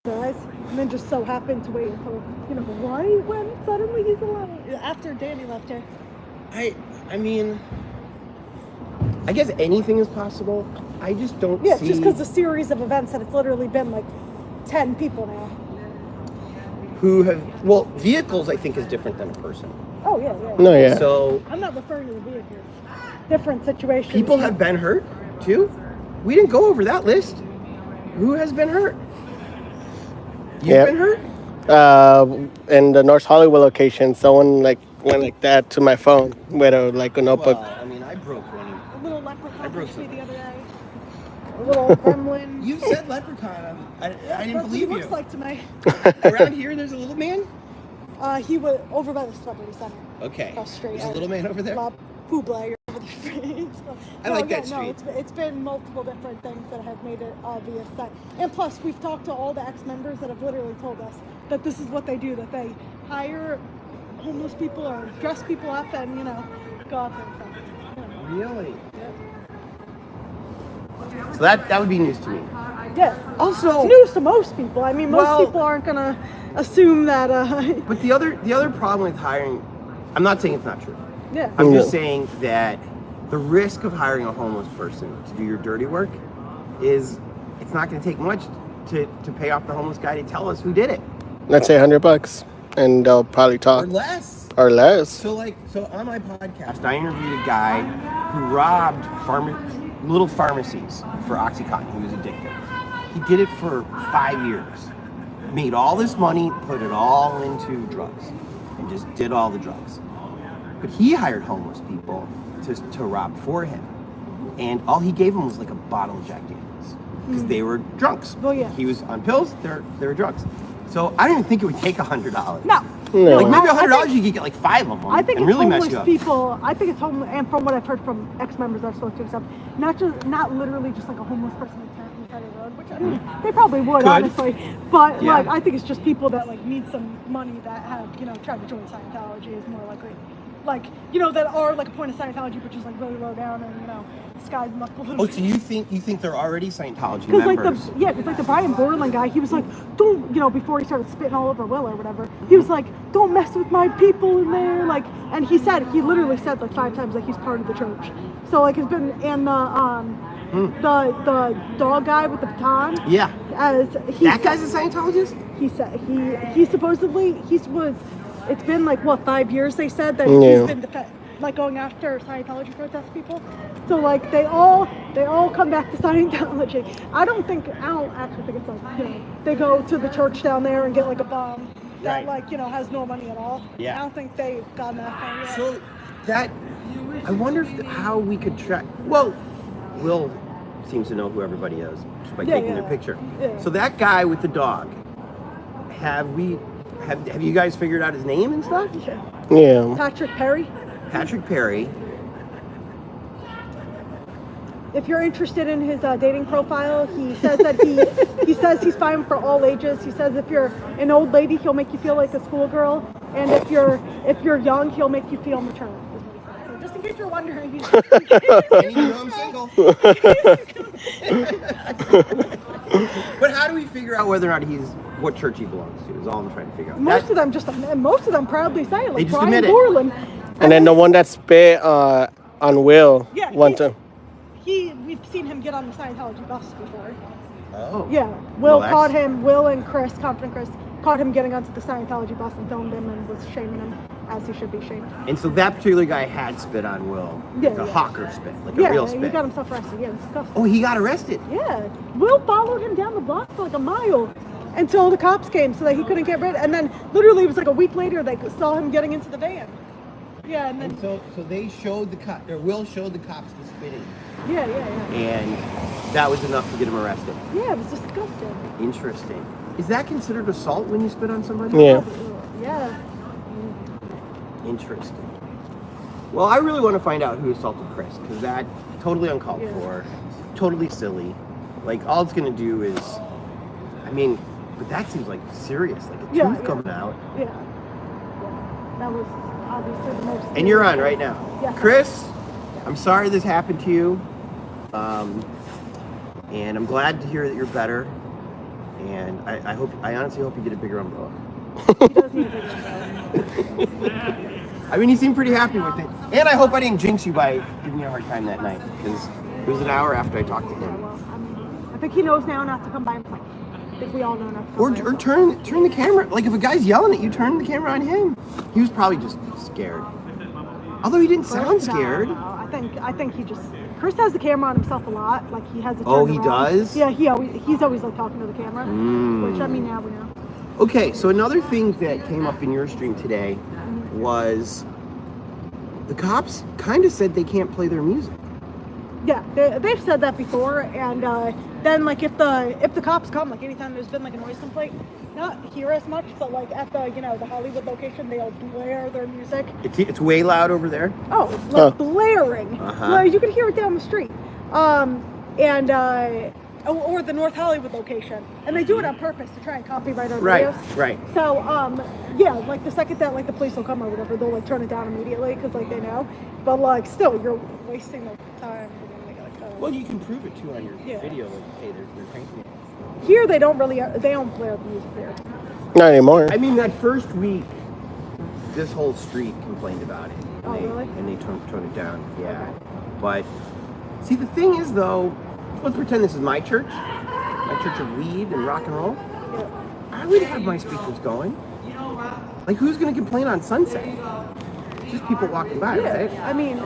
[SPEAKER 3] Guys, and then just so happened to wait until, right when suddenly he's alone. After Danny left here.
[SPEAKER 1] I mean, I guess anything is possible. I just don't
[SPEAKER 3] Yeah,
[SPEAKER 1] see...
[SPEAKER 3] just because the series of events that it's literally been like 10 people now.
[SPEAKER 1] Who have... Well, vehicles, I think, is different than a person.
[SPEAKER 3] Oh, yeah.
[SPEAKER 2] No, yeah.
[SPEAKER 1] So...
[SPEAKER 3] I'm not referring to the vehicles. Different situations.
[SPEAKER 1] People have been hurt, too? We didn't go over that list. Who has been hurt? You've been hurt?
[SPEAKER 2] In the North Hollywood location, someone like went like that to my phone with a notebook.
[SPEAKER 1] Well, I mean, I broke one.
[SPEAKER 3] A little leprechaun
[SPEAKER 1] broke
[SPEAKER 3] pushed me
[SPEAKER 1] something.
[SPEAKER 3] the other day. A little gremlin.
[SPEAKER 1] You said leprechaun. I didn't
[SPEAKER 3] That's what
[SPEAKER 1] believe
[SPEAKER 3] he
[SPEAKER 1] you.
[SPEAKER 3] looks like to me.
[SPEAKER 1] Around here, there's a little man?
[SPEAKER 3] He was over by the Celebrity Center.
[SPEAKER 1] Okay.
[SPEAKER 3] Across the street.
[SPEAKER 1] There's a little man over there?
[SPEAKER 3] La Poubla over the street.
[SPEAKER 1] I like that street.
[SPEAKER 3] No, it's been multiple different things that have made it obvious that, and plus we've talked to all the ex-members that have literally told us that this is what they do, that they hire homeless people or dress people up and, go out there and stuff.
[SPEAKER 1] Really? So that would be news to me.
[SPEAKER 3] Yeah.
[SPEAKER 1] Also,
[SPEAKER 3] It's news to most people. I mean, most
[SPEAKER 1] Well-
[SPEAKER 3] people aren't gonna assume that,
[SPEAKER 1] but the other problem with hiring, I'm not saying it's not true.
[SPEAKER 3] yeah.
[SPEAKER 1] I'm just saying that the risk of hiring a homeless person to do your dirty work is, it's not going to take much to pay off the homeless guy to tell us who did it.
[SPEAKER 2] Let's say $100, and they'll probably talk.
[SPEAKER 1] Or less.
[SPEAKER 2] Or less.
[SPEAKER 1] So on my podcast, I interviewed a guy who robbed little pharmacies for OxyContin. He was addicted. He did it for 5 years. Made all this money, put it all into drugs, and just did all the drugs. But he hired homeless people to rob for him. And all he gave them was like a bottle of Jack Daniels. Because they were drunks.
[SPEAKER 3] Oh, yeah.
[SPEAKER 1] He was on pills, they were drugs. So I don't even think it would take $100.
[SPEAKER 3] No.
[SPEAKER 2] No.
[SPEAKER 1] Like maybe
[SPEAKER 3] I
[SPEAKER 1] $100
[SPEAKER 3] think-
[SPEAKER 1] you could get like 5 of them
[SPEAKER 3] I think
[SPEAKER 1] and
[SPEAKER 3] it's
[SPEAKER 1] really mess
[SPEAKER 3] homeless
[SPEAKER 1] you up.
[SPEAKER 3] people. I think it's homeless, and from what I've heard from ex-members I've spoken to and stuff, not literally just like a homeless person on the side of the road, which I mean they probably would
[SPEAKER 1] Could.
[SPEAKER 3] honestly, but
[SPEAKER 1] Yeah.
[SPEAKER 3] like I think it's just people that like need some money that have tried to join Scientology is more likely, like that are like a point of Scientology, but just like really low down and sky's them up a little.
[SPEAKER 1] Oh, so you think they're already Scientology
[SPEAKER 3] Because
[SPEAKER 1] members?
[SPEAKER 3] because the Brian Borland guy, he was like, don't, before he started spitting all over Will or whatever, he was like, don't mess with my people in there, like, and he literally said like 5 times like he's part of the church. So like it's been, and the dog guy with the baton.
[SPEAKER 1] Yeah.
[SPEAKER 3] That
[SPEAKER 1] guy's a Scientologist?
[SPEAKER 3] He said he supposedly it's been like 5 years they said that
[SPEAKER 2] Yeah.
[SPEAKER 3] like going after Scientology protest people. So like they all come back to Scientology. I don't actually think it's like, you know, they go to the church down there and get like a bomb that
[SPEAKER 1] Right.
[SPEAKER 3] like, you know, has no money at all.
[SPEAKER 1] Yeah.
[SPEAKER 3] I don't think they've gone that far yet.
[SPEAKER 1] So that, I wonder how we could track. Well, Will seems to know who everybody is just by taking their picture.
[SPEAKER 3] Yeah.
[SPEAKER 1] So that guy with the dog, have you guys figured out his name and stuff?
[SPEAKER 2] Yeah.
[SPEAKER 3] Patrick Perry.
[SPEAKER 1] Patrick Perry.
[SPEAKER 3] If you're interested in his dating profile, he says that he says he's fine for all ages. He says if you're an old lady, he'll make you feel like a schoolgirl, and if you're young, he'll make you feel mature. So just in case you're wondering, he's
[SPEAKER 1] And you know I'm single. But how do we figure out whether or not what church he belongs to? Is all I'm trying to figure out.
[SPEAKER 3] most of them proudly say it,
[SPEAKER 1] They
[SPEAKER 3] like
[SPEAKER 1] just
[SPEAKER 3] Brian
[SPEAKER 1] admit it.
[SPEAKER 3] Borland.
[SPEAKER 2] And then the one that spit on Will one time.
[SPEAKER 3] We've seen him get on the Scientology bus before.
[SPEAKER 1] Oh.
[SPEAKER 3] Yeah, Will and Chris, Confident Chris, caught him getting onto the Scientology bus and filmed him and was shaming him as he should be shamed.
[SPEAKER 1] And so that particular guy had spit on Will. Like a hawker spit, like a real spit.
[SPEAKER 3] Yeah, he got himself arrested. Yeah, it's disgusting.
[SPEAKER 1] Oh, he got arrested.
[SPEAKER 3] Yeah, Will followed him down the block for like a mile until the cops came so that he couldn't get rid. And then literally it was like a week later they saw him getting into the van. Yeah, and then
[SPEAKER 1] And so they showed Will showed the cops the spitting.
[SPEAKER 3] yeah.
[SPEAKER 1] And that was enough to get him arrested.
[SPEAKER 3] Yeah, it was disgusting.
[SPEAKER 1] Interesting. Is that considered assault when you spit on somebody?
[SPEAKER 2] Yeah.
[SPEAKER 3] Yeah.
[SPEAKER 1] Interesting. Well, I really want to find out who assaulted Chris, because that totally uncalled for, totally silly. Like, all it's going to do is, I mean, but that seems like serious, like a tooth coming out.
[SPEAKER 3] Yeah. That was obviously the most.
[SPEAKER 1] And you're on right now.
[SPEAKER 3] Yeah.
[SPEAKER 1] Chris, I'm sorry this happened to you. And I'm glad to hear that you're better. And I honestly hope you get a bigger umbrella.
[SPEAKER 3] He does need a big umbrella.
[SPEAKER 1] I mean, he seemed pretty happy with it. And I hope I didn't jinx you by giving you a hard time that night, because it was an hour after I talked to him.
[SPEAKER 3] Well, I mean, I think he knows now not to come by himself. I think we all know not to come by
[SPEAKER 1] Or
[SPEAKER 3] himself.
[SPEAKER 1] turn the camera. Like, if a guy's yelling at you, turn the camera on him. He was probably just scared. Although he didn't sound scared.
[SPEAKER 3] No. I think he just. Chris has the camera on himself a lot. Like he has it.
[SPEAKER 1] Oh,
[SPEAKER 3] turned
[SPEAKER 1] he
[SPEAKER 3] around.
[SPEAKER 1] does?
[SPEAKER 3] Yeah, he's always like talking to the camera. Which I mean, now we know.
[SPEAKER 1] Okay, so another thing that came up in your stream today was the cops kind of said they can't play their music.
[SPEAKER 3] Yeah, they've said that before, and then like if the cops come, like anytime there's been like a noise complaint, not here as much, but like at the the Hollywood location, they'll blare their music.
[SPEAKER 1] It's way loud over there.
[SPEAKER 3] Oh, like blaring. Well, you can hear it down the street. Or the North Hollywood location, and they do it on purpose to try and copyright our videos.
[SPEAKER 1] Right.
[SPEAKER 3] So, yeah, like the second that like the police will come or whatever, they'll like turn it down immediately because like they know. But like still, you're wasting their time.
[SPEAKER 1] Well, you can prove it too on your video. Like, hey, they're painting it.
[SPEAKER 3] Here they don't blare the music there.
[SPEAKER 2] Not anymore.
[SPEAKER 1] I mean, that first week, this whole street complained about it.
[SPEAKER 3] Oh, really?
[SPEAKER 1] And they toned it down. Yeah. But see, the thing is, though, let's pretend this is my church of weed and rock and roll.
[SPEAKER 3] Yeah.
[SPEAKER 1] I would have my speakers going. Like, who's going to complain on Sunset? Just people walking by, right?
[SPEAKER 3] I mean,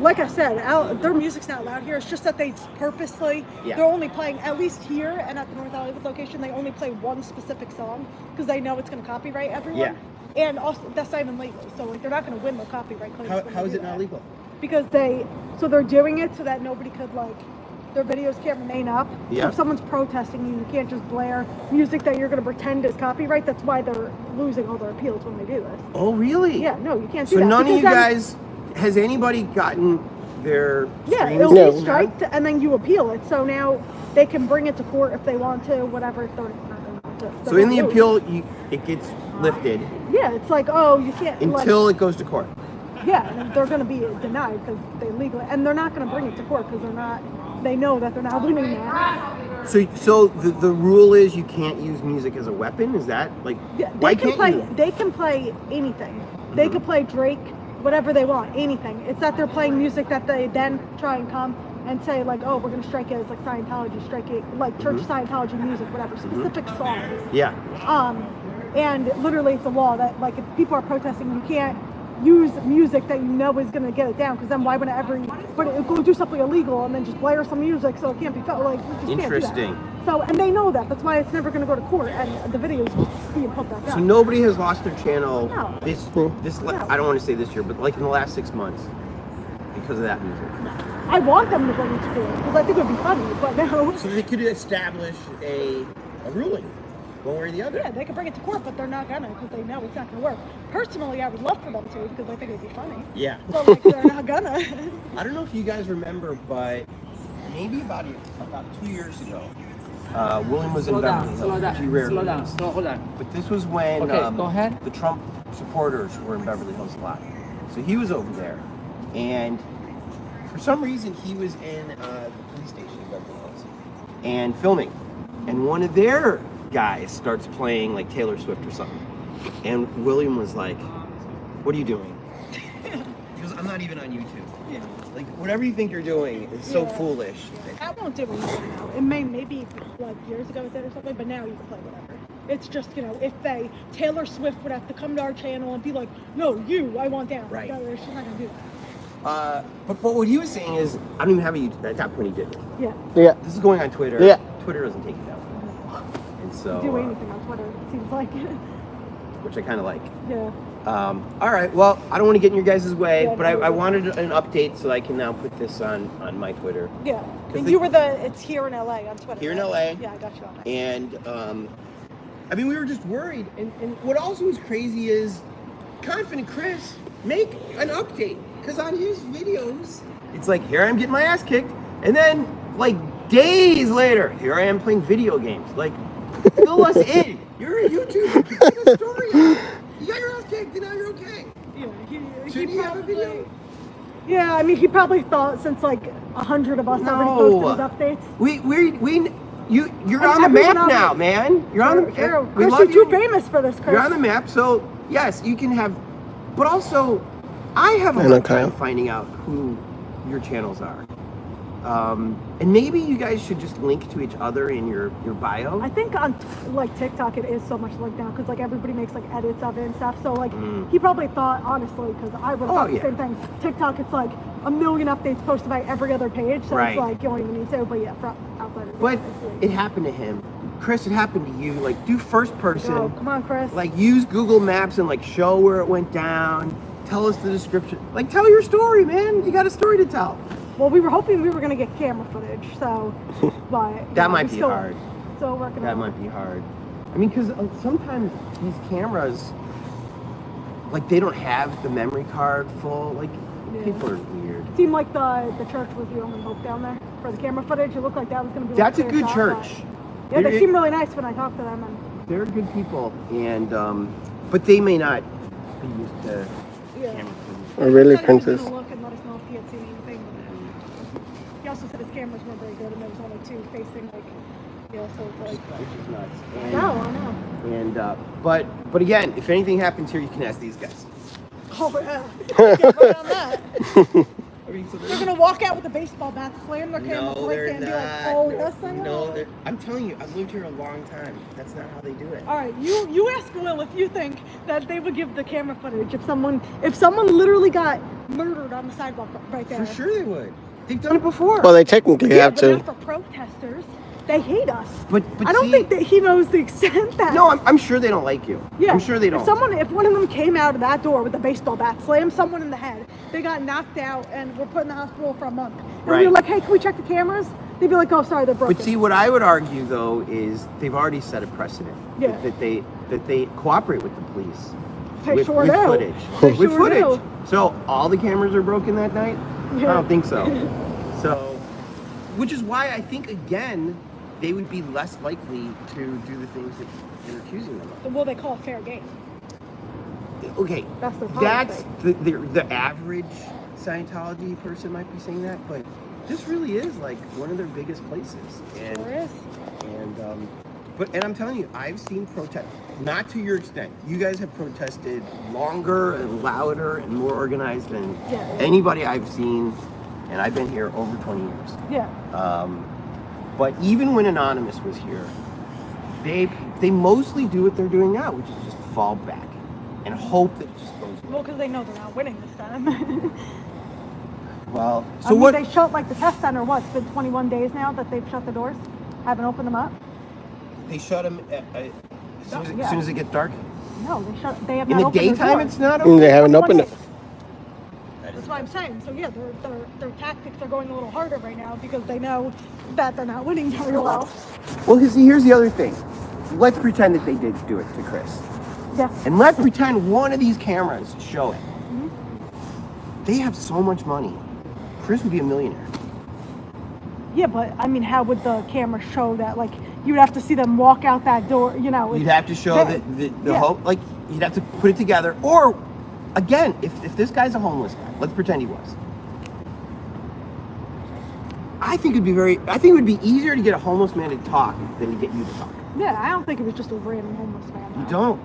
[SPEAKER 3] like I said, their music's not loud here. It's just that they purposely, they're only playing, at least here and at the North Hollywood location, they only play one specific song because they know it's going to copyright everyone.
[SPEAKER 1] Yeah.
[SPEAKER 3] And also, that's not even legal. So like, they're not going to win the copyright claims.
[SPEAKER 1] How is it not legal?
[SPEAKER 3] Because they're doing it so that nobody could like, their videos can't remain up.
[SPEAKER 1] Yeah.
[SPEAKER 3] So if someone's protesting you, you can't just blare music that you're going to pretend is copyright. That's why they're losing all their appeals when they do this.
[SPEAKER 1] Oh, really?
[SPEAKER 3] Yeah, no, you can't do
[SPEAKER 1] So
[SPEAKER 3] that.
[SPEAKER 1] none of
[SPEAKER 3] because
[SPEAKER 1] you
[SPEAKER 3] then-
[SPEAKER 1] guys, has anybody gotten their
[SPEAKER 3] Yeah,
[SPEAKER 1] streams
[SPEAKER 3] it'll
[SPEAKER 1] taken
[SPEAKER 3] be
[SPEAKER 1] down?
[SPEAKER 3] striked, and then you appeal it. So now they can bring it to court if they want to, whatever. If they're not going to.
[SPEAKER 1] So in the appeal, it gets lifted
[SPEAKER 3] Yeah, it's like, oh, you can't.
[SPEAKER 1] until it goes to court.
[SPEAKER 3] Yeah, and they're going to be denied because they legally, and they're not going to bring it to court because they know that they're not winning that.
[SPEAKER 1] So the rule is you can't use music as a weapon. Is that like why can't you?
[SPEAKER 3] They can play anything. They can play Drake, whatever they want, anything. It's that they're playing music that they then try and come and say like, oh, we're going to strike it as like Scientology, strike it like church Scientology music, whatever, specific songs.
[SPEAKER 1] Yeah.
[SPEAKER 3] And literally it's a law that like if people are protesting, you can't use music that you know is gonna get it down. Because then why would go do something illegal and then just blare some music so it can't be felt like you just
[SPEAKER 1] Interesting.
[SPEAKER 3] Can't do that. So and they know that. That's why it's never gonna go to court and the videos being put back
[SPEAKER 1] So
[SPEAKER 3] up.
[SPEAKER 1] nobody has lost their channel
[SPEAKER 3] No.
[SPEAKER 1] I don't want to say this year, but like in the last 6 months because of that music.
[SPEAKER 3] I want them to bring it to court because I think it would be funny, but no.
[SPEAKER 1] So they could establish a ruling, one way or the other.
[SPEAKER 3] Yeah, they could bring it to court, but they're not gonna because they know it's not gonna work. Personally, I would love for them to because I think it'd be funny.
[SPEAKER 1] Yeah.
[SPEAKER 3] But like, they're not gonna.
[SPEAKER 1] I don't know if you guys remember, but maybe about 2 years ago, William was in Beverly Hills.
[SPEAKER 4] Slow down. Hold on.
[SPEAKER 1] But this was when
[SPEAKER 4] Okay, go ahead.
[SPEAKER 1] the Trump supporters were in Beverly Hills a lot. So he was over there, and for some reason he was in the police station in Beverly Hills and filming. And one of their guys starts playing like Taylor Swift or something. And William was like, "What are you doing?" He goes, "I'm not even on YouTube."
[SPEAKER 3] Yeah.
[SPEAKER 1] Like, whatever you think you're doing is so foolish.
[SPEAKER 3] I won't do anything now. It maybe like years ago it did or something, but now you can play whatever. It's just, if Taylor Swift would have to come to our channel and be like, "No, I want down."
[SPEAKER 1] Right.
[SPEAKER 3] No, she's not gonna do that.
[SPEAKER 1] But what he was saying is, I don't even have a YouTube. At that point, he did it.
[SPEAKER 3] Yeah.
[SPEAKER 2] Yeah.
[SPEAKER 1] This is going on Twitter.
[SPEAKER 2] Yeah.
[SPEAKER 1] Twitter doesn't take it down. And so,
[SPEAKER 3] Do anything on Twitter, it seems like.
[SPEAKER 1] which I kind of like.
[SPEAKER 3] Yeah.
[SPEAKER 1] All right. Well, I don't want to get in your guys' way,
[SPEAKER 3] Yeah,
[SPEAKER 1] but
[SPEAKER 3] no,
[SPEAKER 1] I wanted an update so I can now put this on my Twitter.
[SPEAKER 3] Yeah. And
[SPEAKER 1] the-
[SPEAKER 3] you were it's here in LA on Twitter.
[SPEAKER 1] Here in
[SPEAKER 3] right?
[SPEAKER 1] LA.
[SPEAKER 3] Yeah, I got you on that.
[SPEAKER 1] And I mean, we were just worried. And what also is crazy is Confident Chris make an update, because on his videos, it's like, here I am getting my ass kicked, and then like days later, here I am playing video games. Like, fill us in. You're a YouTuber. Give a story. You got your ass kicked, and now you're okay.
[SPEAKER 3] Yeah,
[SPEAKER 1] Should he have a video?
[SPEAKER 3] Yeah, I mean, he probably thought since like 100 of us already posted his updates.
[SPEAKER 1] You're
[SPEAKER 3] And
[SPEAKER 1] on the
[SPEAKER 3] everyone
[SPEAKER 1] map
[SPEAKER 3] else-
[SPEAKER 1] now, man. You're on the
[SPEAKER 3] Sure.
[SPEAKER 1] we
[SPEAKER 3] Chris,
[SPEAKER 1] love
[SPEAKER 3] you're
[SPEAKER 1] you.
[SPEAKER 3] too famous for this, Chris.
[SPEAKER 1] You're on the map, so yes, you can have. But also, I have a hard time finding out who your channels are. And maybe you guys should just link to each other in your bio.
[SPEAKER 3] I think on TikTok it is so much like now because like everybody makes like edits of it and stuff. So like he probably thought honestly because I would have thought the same thing. TikTok it's like a million updates posted by every other page, so it's like you don't even need to. But yeah, for outside of
[SPEAKER 1] But it happened to him, Chris. It happened to you. Like, do first person.
[SPEAKER 3] Oh, come on, Chris.
[SPEAKER 1] Like, use Google Maps and like show where it went down. Tell us the description. Like, tell your story, man. You got a story to tell.
[SPEAKER 3] Well, we were hoping we were gonna get camera footage, so but
[SPEAKER 1] That might be hard.
[SPEAKER 3] Still working on it.
[SPEAKER 1] That might be hard. I mean, because sometimes these cameras, like, they don't have the memory card full. Like, people are weird.
[SPEAKER 3] Seemed like the church was the only hope down there for the camera footage. It looked like that was gonna be.
[SPEAKER 1] That's a
[SPEAKER 3] like,
[SPEAKER 1] good
[SPEAKER 3] clear shot,
[SPEAKER 1] church.
[SPEAKER 3] but- Yeah, they seem really nice when I talk to them. And
[SPEAKER 1] They're good people, and but they may not be used to
[SPEAKER 3] yeah.
[SPEAKER 1] camera footage.
[SPEAKER 2] Or really,
[SPEAKER 3] He said he was
[SPEAKER 2] Princess?
[SPEAKER 3] gonna look and let us know if he had seen anything. He also said his cameras weren't very good, and there was only two facing like, so it's like.
[SPEAKER 1] Which is nuts.
[SPEAKER 3] No, I know.
[SPEAKER 1] And but again, if anything happens here, you can ask these guys.
[SPEAKER 3] Oh yeah, get right on that.
[SPEAKER 1] I mean, so
[SPEAKER 3] They're gonna walk out with a baseball bat, slam their camera,
[SPEAKER 1] no,
[SPEAKER 3] break
[SPEAKER 1] they're
[SPEAKER 3] it, and be
[SPEAKER 1] not.
[SPEAKER 3] like, "Oh, yes, I know."
[SPEAKER 1] No, I'm telling you, I've lived here a long time. That's not how they do it.
[SPEAKER 3] All right, you ask Will if you think that they would give the camera footage if someone literally got murdered on the sidewalk right there.
[SPEAKER 1] For sure they would. They've done it before.
[SPEAKER 2] Well, they technically have
[SPEAKER 3] but
[SPEAKER 2] to.
[SPEAKER 3] not for protesters. They hate us.
[SPEAKER 1] But
[SPEAKER 3] I don't think that he knows the extent that.
[SPEAKER 1] No, I'm sure they don't like you.
[SPEAKER 3] Yeah,
[SPEAKER 1] I'm sure they don't.
[SPEAKER 3] If one of them came out of that door with a baseball bat, slammed someone in the head, they got knocked out and were put in the hospital for a month. And we were like, "Hey, can we check the cameras?" They'd be like, "Oh, sorry, they're broken."
[SPEAKER 1] But see, what I would argue though is they've already set a precedent.
[SPEAKER 3] Yeah.
[SPEAKER 1] That they cooperate with the police.
[SPEAKER 3] They
[SPEAKER 1] with,
[SPEAKER 3] sure
[SPEAKER 1] with
[SPEAKER 3] do.
[SPEAKER 1] footage.
[SPEAKER 3] They
[SPEAKER 1] with
[SPEAKER 3] sure
[SPEAKER 1] footage.
[SPEAKER 3] do.
[SPEAKER 1] So all the cameras are broken that night?
[SPEAKER 3] Yeah.
[SPEAKER 1] I don't think so. So, which is why I think again they would be less likely to do the things that you're accusing them of.
[SPEAKER 3] Well, they call it fair game.
[SPEAKER 1] Okay,
[SPEAKER 3] That's their policy.
[SPEAKER 1] the average Scientology person might be saying that, but this really is like one of their biggest places. And,
[SPEAKER 3] Sure is.
[SPEAKER 1] And I'm telling you, I've seen protest, not to your extent. You guys have protested longer and louder and more organized than anybody I've seen, and I've been here over 20 years.
[SPEAKER 3] Yeah.
[SPEAKER 1] But even when Anonymous was here, they mostly do what they're doing now, which is just fall back. and hope that it just goes
[SPEAKER 3] Well,
[SPEAKER 1] away.
[SPEAKER 3] because they know they're not winning this time.
[SPEAKER 1] Well, so
[SPEAKER 3] I mean,
[SPEAKER 1] what?
[SPEAKER 3] they shut like the test center. What? It's been 21 days now that they've shut the doors. Haven't opened them up.
[SPEAKER 1] They shut them as soon as it gets dark.
[SPEAKER 3] No, they have
[SPEAKER 1] In
[SPEAKER 3] not
[SPEAKER 1] the
[SPEAKER 3] opened their
[SPEAKER 1] daytime,
[SPEAKER 3] doors.
[SPEAKER 1] it's not open.
[SPEAKER 2] They haven't opened it.
[SPEAKER 3] That's what I'm saying. So yeah, their tactics are going a little harder right now because they know that they're not winning very well.
[SPEAKER 1] Well, see, here's the other thing. Let's pretend that they did do it to Chris.
[SPEAKER 3] Yeah.
[SPEAKER 1] And let's pretend one of these cameras show it. They have so much money. Chris would be a millionaire.
[SPEAKER 3] Yeah, but I mean, how would the camera show that? Like, you'd have to see them walk out that door. You know.
[SPEAKER 1] You'd have to show the
[SPEAKER 3] yeah.
[SPEAKER 1] hope. Like, you'd have to put it together. Or, again, if this guy's a homeless guy, let's pretend he was. I think it would be easier to get a homeless man to talk than to get you to talk.
[SPEAKER 3] Yeah, I don't think it was just a random homeless man.
[SPEAKER 1] You don't.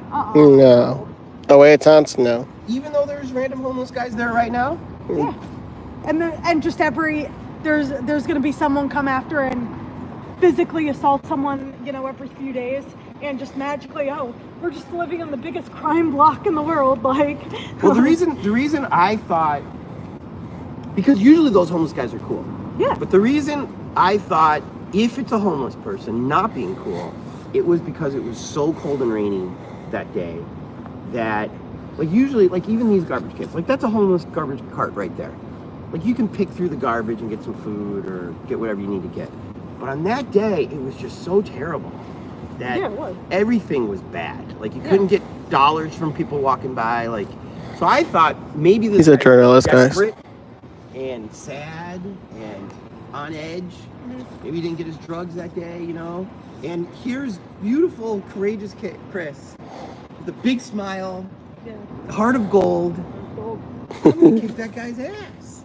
[SPEAKER 2] No. The way it sounds, no.
[SPEAKER 1] Even though there's random homeless guys there right now.
[SPEAKER 3] Yeah, and just there's gonna be someone come after and physically assault someone, you know, every few days, and just magically, oh, we're just living on the biggest crime block in the world, like.
[SPEAKER 1] Well, the reason I thought, because usually those homeless guys are cool.
[SPEAKER 3] Yeah.
[SPEAKER 1] But the reason I thought, if it's a homeless person not being cool, it was because it was so cold and rainy that day that, like, usually, like, even these garbage cans, like, that's a homeless garbage cart right there. Like, you can pick through the garbage and get some food or get whatever you need to get. But on that day, it was just so terrible that
[SPEAKER 3] Yeah, it was.
[SPEAKER 1] everything was bad. Like, you couldn't get dollars from people walking by. Like, so I thought maybe this
[SPEAKER 2] He's a
[SPEAKER 1] guy was
[SPEAKER 2] journalist, guys.
[SPEAKER 1] desperate and sad and on edge. Maybe he didn't get his drugs that day, you know? And here's beautiful, courageous Chris with a big smile,
[SPEAKER 3] Yeah.
[SPEAKER 1] heart of gold. I'm gonna kick that guy's ass.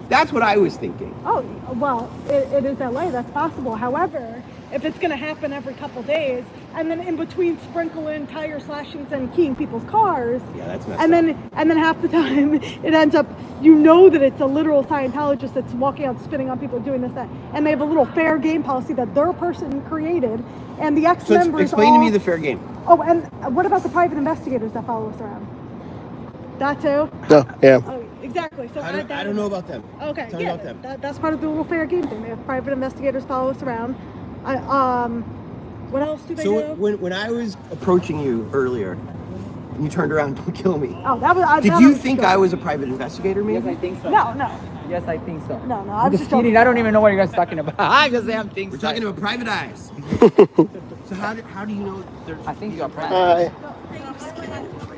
[SPEAKER 1] That's what I was thinking.
[SPEAKER 3] Oh, well, it is LA, that's possible. However, if it's going to happen every couple days, and then in between sprinkle in tire slashings and keying people's cars,
[SPEAKER 1] Yeah, that's messed
[SPEAKER 3] and
[SPEAKER 1] up.
[SPEAKER 3] then half the time it ends up, you know that it's a literal Scientologist that's walking out spitting on people doing this, that, and they have a little fair game policy that their person created, and the
[SPEAKER 1] So
[SPEAKER 3] ex-members
[SPEAKER 1] explain to me the fair game.
[SPEAKER 3] Oh, and what about the private investigators that follow us around? That too?
[SPEAKER 2] No, yeah.
[SPEAKER 3] Oh, exactly. So
[SPEAKER 1] I don't know about them.
[SPEAKER 3] Okay,
[SPEAKER 1] Tell me
[SPEAKER 3] yeah,
[SPEAKER 1] about them.
[SPEAKER 3] that's part of the little fair game thing. They have private investigators follow us around. What else do they
[SPEAKER 1] So
[SPEAKER 3] do?
[SPEAKER 1] when I was approaching you earlier, and you turned around to kill me,
[SPEAKER 3] Oh, that was.
[SPEAKER 1] did
[SPEAKER 3] that
[SPEAKER 1] you
[SPEAKER 3] was
[SPEAKER 1] think
[SPEAKER 3] just-
[SPEAKER 1] I was a private investigator,
[SPEAKER 4] Yes,
[SPEAKER 1] maybe?
[SPEAKER 4] I think so.
[SPEAKER 3] No, no,
[SPEAKER 4] Yes, I think so.
[SPEAKER 3] no. I
[SPEAKER 4] I'm
[SPEAKER 3] was
[SPEAKER 4] just
[SPEAKER 3] joking.
[SPEAKER 4] kidding. I don't even know what you guys are talking about. I just say I'm thinking.
[SPEAKER 1] We're talking about private eyes. So how do you know there's?
[SPEAKER 4] I think you're private.
[SPEAKER 2] Hi.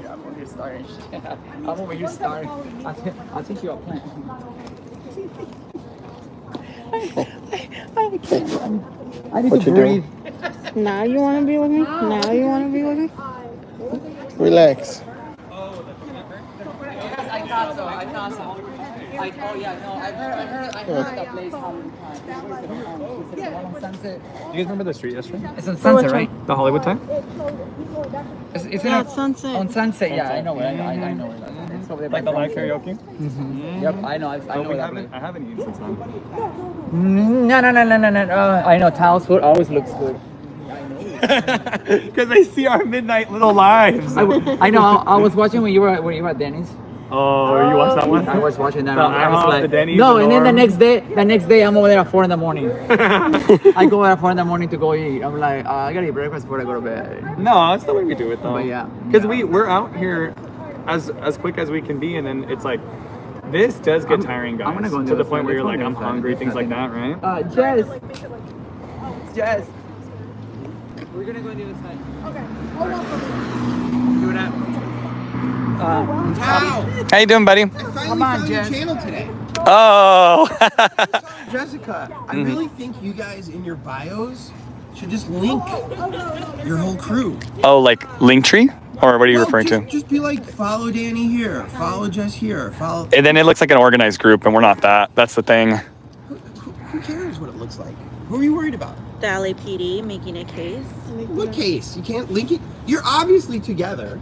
[SPEAKER 4] I'm over here starting. I'm over here starting. I think you're playing. I need
[SPEAKER 2] What
[SPEAKER 4] to
[SPEAKER 2] you
[SPEAKER 4] breathe.
[SPEAKER 2] doing?
[SPEAKER 6] Now you want to be with me? Now you want to be with me?
[SPEAKER 2] Relax.
[SPEAKER 4] Yes, I thought so. I thought so. Oh yeah, no, I heard that place how many times. Where is it? Is it the one on Sunset?
[SPEAKER 5] Do you guys remember the street yesterday?
[SPEAKER 4] It's on Sunset, right?
[SPEAKER 5] The Hollywood time?
[SPEAKER 4] It's
[SPEAKER 6] Yeah,
[SPEAKER 4] on
[SPEAKER 6] Sunset.
[SPEAKER 4] On Sunset, yeah, I know where. I know where that is. It's over there by
[SPEAKER 5] Like the live karaoke?
[SPEAKER 4] Yep, I know. I know
[SPEAKER 5] But
[SPEAKER 4] where that
[SPEAKER 5] I haven't eaten since then.
[SPEAKER 4] No. I know Tao's food always looks good.
[SPEAKER 5] Because they see our midnight little lives.
[SPEAKER 4] I know. I was watching when you were at Denny's.
[SPEAKER 5] Oh, you watched that one?
[SPEAKER 4] I was watching that.
[SPEAKER 5] The
[SPEAKER 4] I was
[SPEAKER 5] IHOP,
[SPEAKER 4] like,
[SPEAKER 5] the Denny's,
[SPEAKER 4] no,
[SPEAKER 5] the
[SPEAKER 4] and then
[SPEAKER 5] Norm.
[SPEAKER 4] the next day, I'm over there at 4 in the morning. I go there at 4 in the morning to go eat. I'm like, I gotta eat breakfast before I go to bed.
[SPEAKER 5] No, that's the way we do it though.
[SPEAKER 4] But yeah.
[SPEAKER 5] Because we're out here as quick as we can be, and then it's like, this does get tiring, guys.
[SPEAKER 4] I'm gonna go on
[SPEAKER 5] to the
[SPEAKER 4] other
[SPEAKER 5] point
[SPEAKER 4] side.
[SPEAKER 5] where you're
[SPEAKER 4] Let's
[SPEAKER 5] like,
[SPEAKER 4] go on
[SPEAKER 5] I'm
[SPEAKER 4] the other side.
[SPEAKER 5] hungry, things like that, right?
[SPEAKER 4] Jess. We're gonna go on the other side.
[SPEAKER 3] Okay, hold on for me.
[SPEAKER 4] Do that.
[SPEAKER 1] How?
[SPEAKER 7] How you doing, buddy?
[SPEAKER 1] I finally
[SPEAKER 4] Come on,
[SPEAKER 1] found your
[SPEAKER 4] Jess.
[SPEAKER 1] channel today.
[SPEAKER 7] Oh.
[SPEAKER 1] Jessica, I really think you guys in your bios should just link your whole crew.
[SPEAKER 7] Oh, like Linktree? Or what are you
[SPEAKER 1] No,
[SPEAKER 7] referring to?
[SPEAKER 1] Just be like, follow Danny here, follow Jess here, follow.
[SPEAKER 7] And then it looks like an organized group, and we're not that. That's the thing.
[SPEAKER 1] Who cares what it looks like? Who are you worried about?
[SPEAKER 6] The LAPD making a case.
[SPEAKER 1] What case? You can't link it. You're obviously together,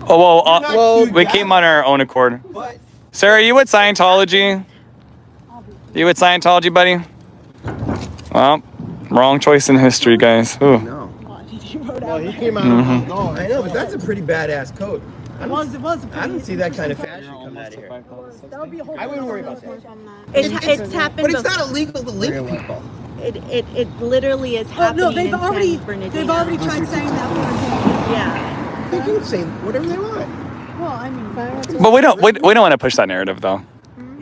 [SPEAKER 7] Oh, well,
[SPEAKER 1] You're not
[SPEAKER 7] we
[SPEAKER 1] together.
[SPEAKER 7] came on our own accord.
[SPEAKER 1] but
[SPEAKER 7] Sarah, are you with Scientology? You with Scientology, buddy? Well, wrong choice in history, guys. Ooh.
[SPEAKER 1] no.
[SPEAKER 2] Well, he came out of the door.
[SPEAKER 1] I know, but that's a pretty badass coat.
[SPEAKER 3] It was.
[SPEAKER 1] I don't see that kind of fashion coming out of here.
[SPEAKER 3] That would be a whole.
[SPEAKER 1] I wouldn't worry about that.
[SPEAKER 6] It's happened.
[SPEAKER 1] But it's not illegal to link people.
[SPEAKER 6] It literally is
[SPEAKER 3] Oh
[SPEAKER 6] happening.
[SPEAKER 3] no, they've
[SPEAKER 6] in
[SPEAKER 3] already
[SPEAKER 6] San Bernardino.
[SPEAKER 3] tried saying that for
[SPEAKER 6] Yeah.
[SPEAKER 1] They can say whatever they want.
[SPEAKER 3] Well, I mean,
[SPEAKER 7] But we don't want to push that narrative though.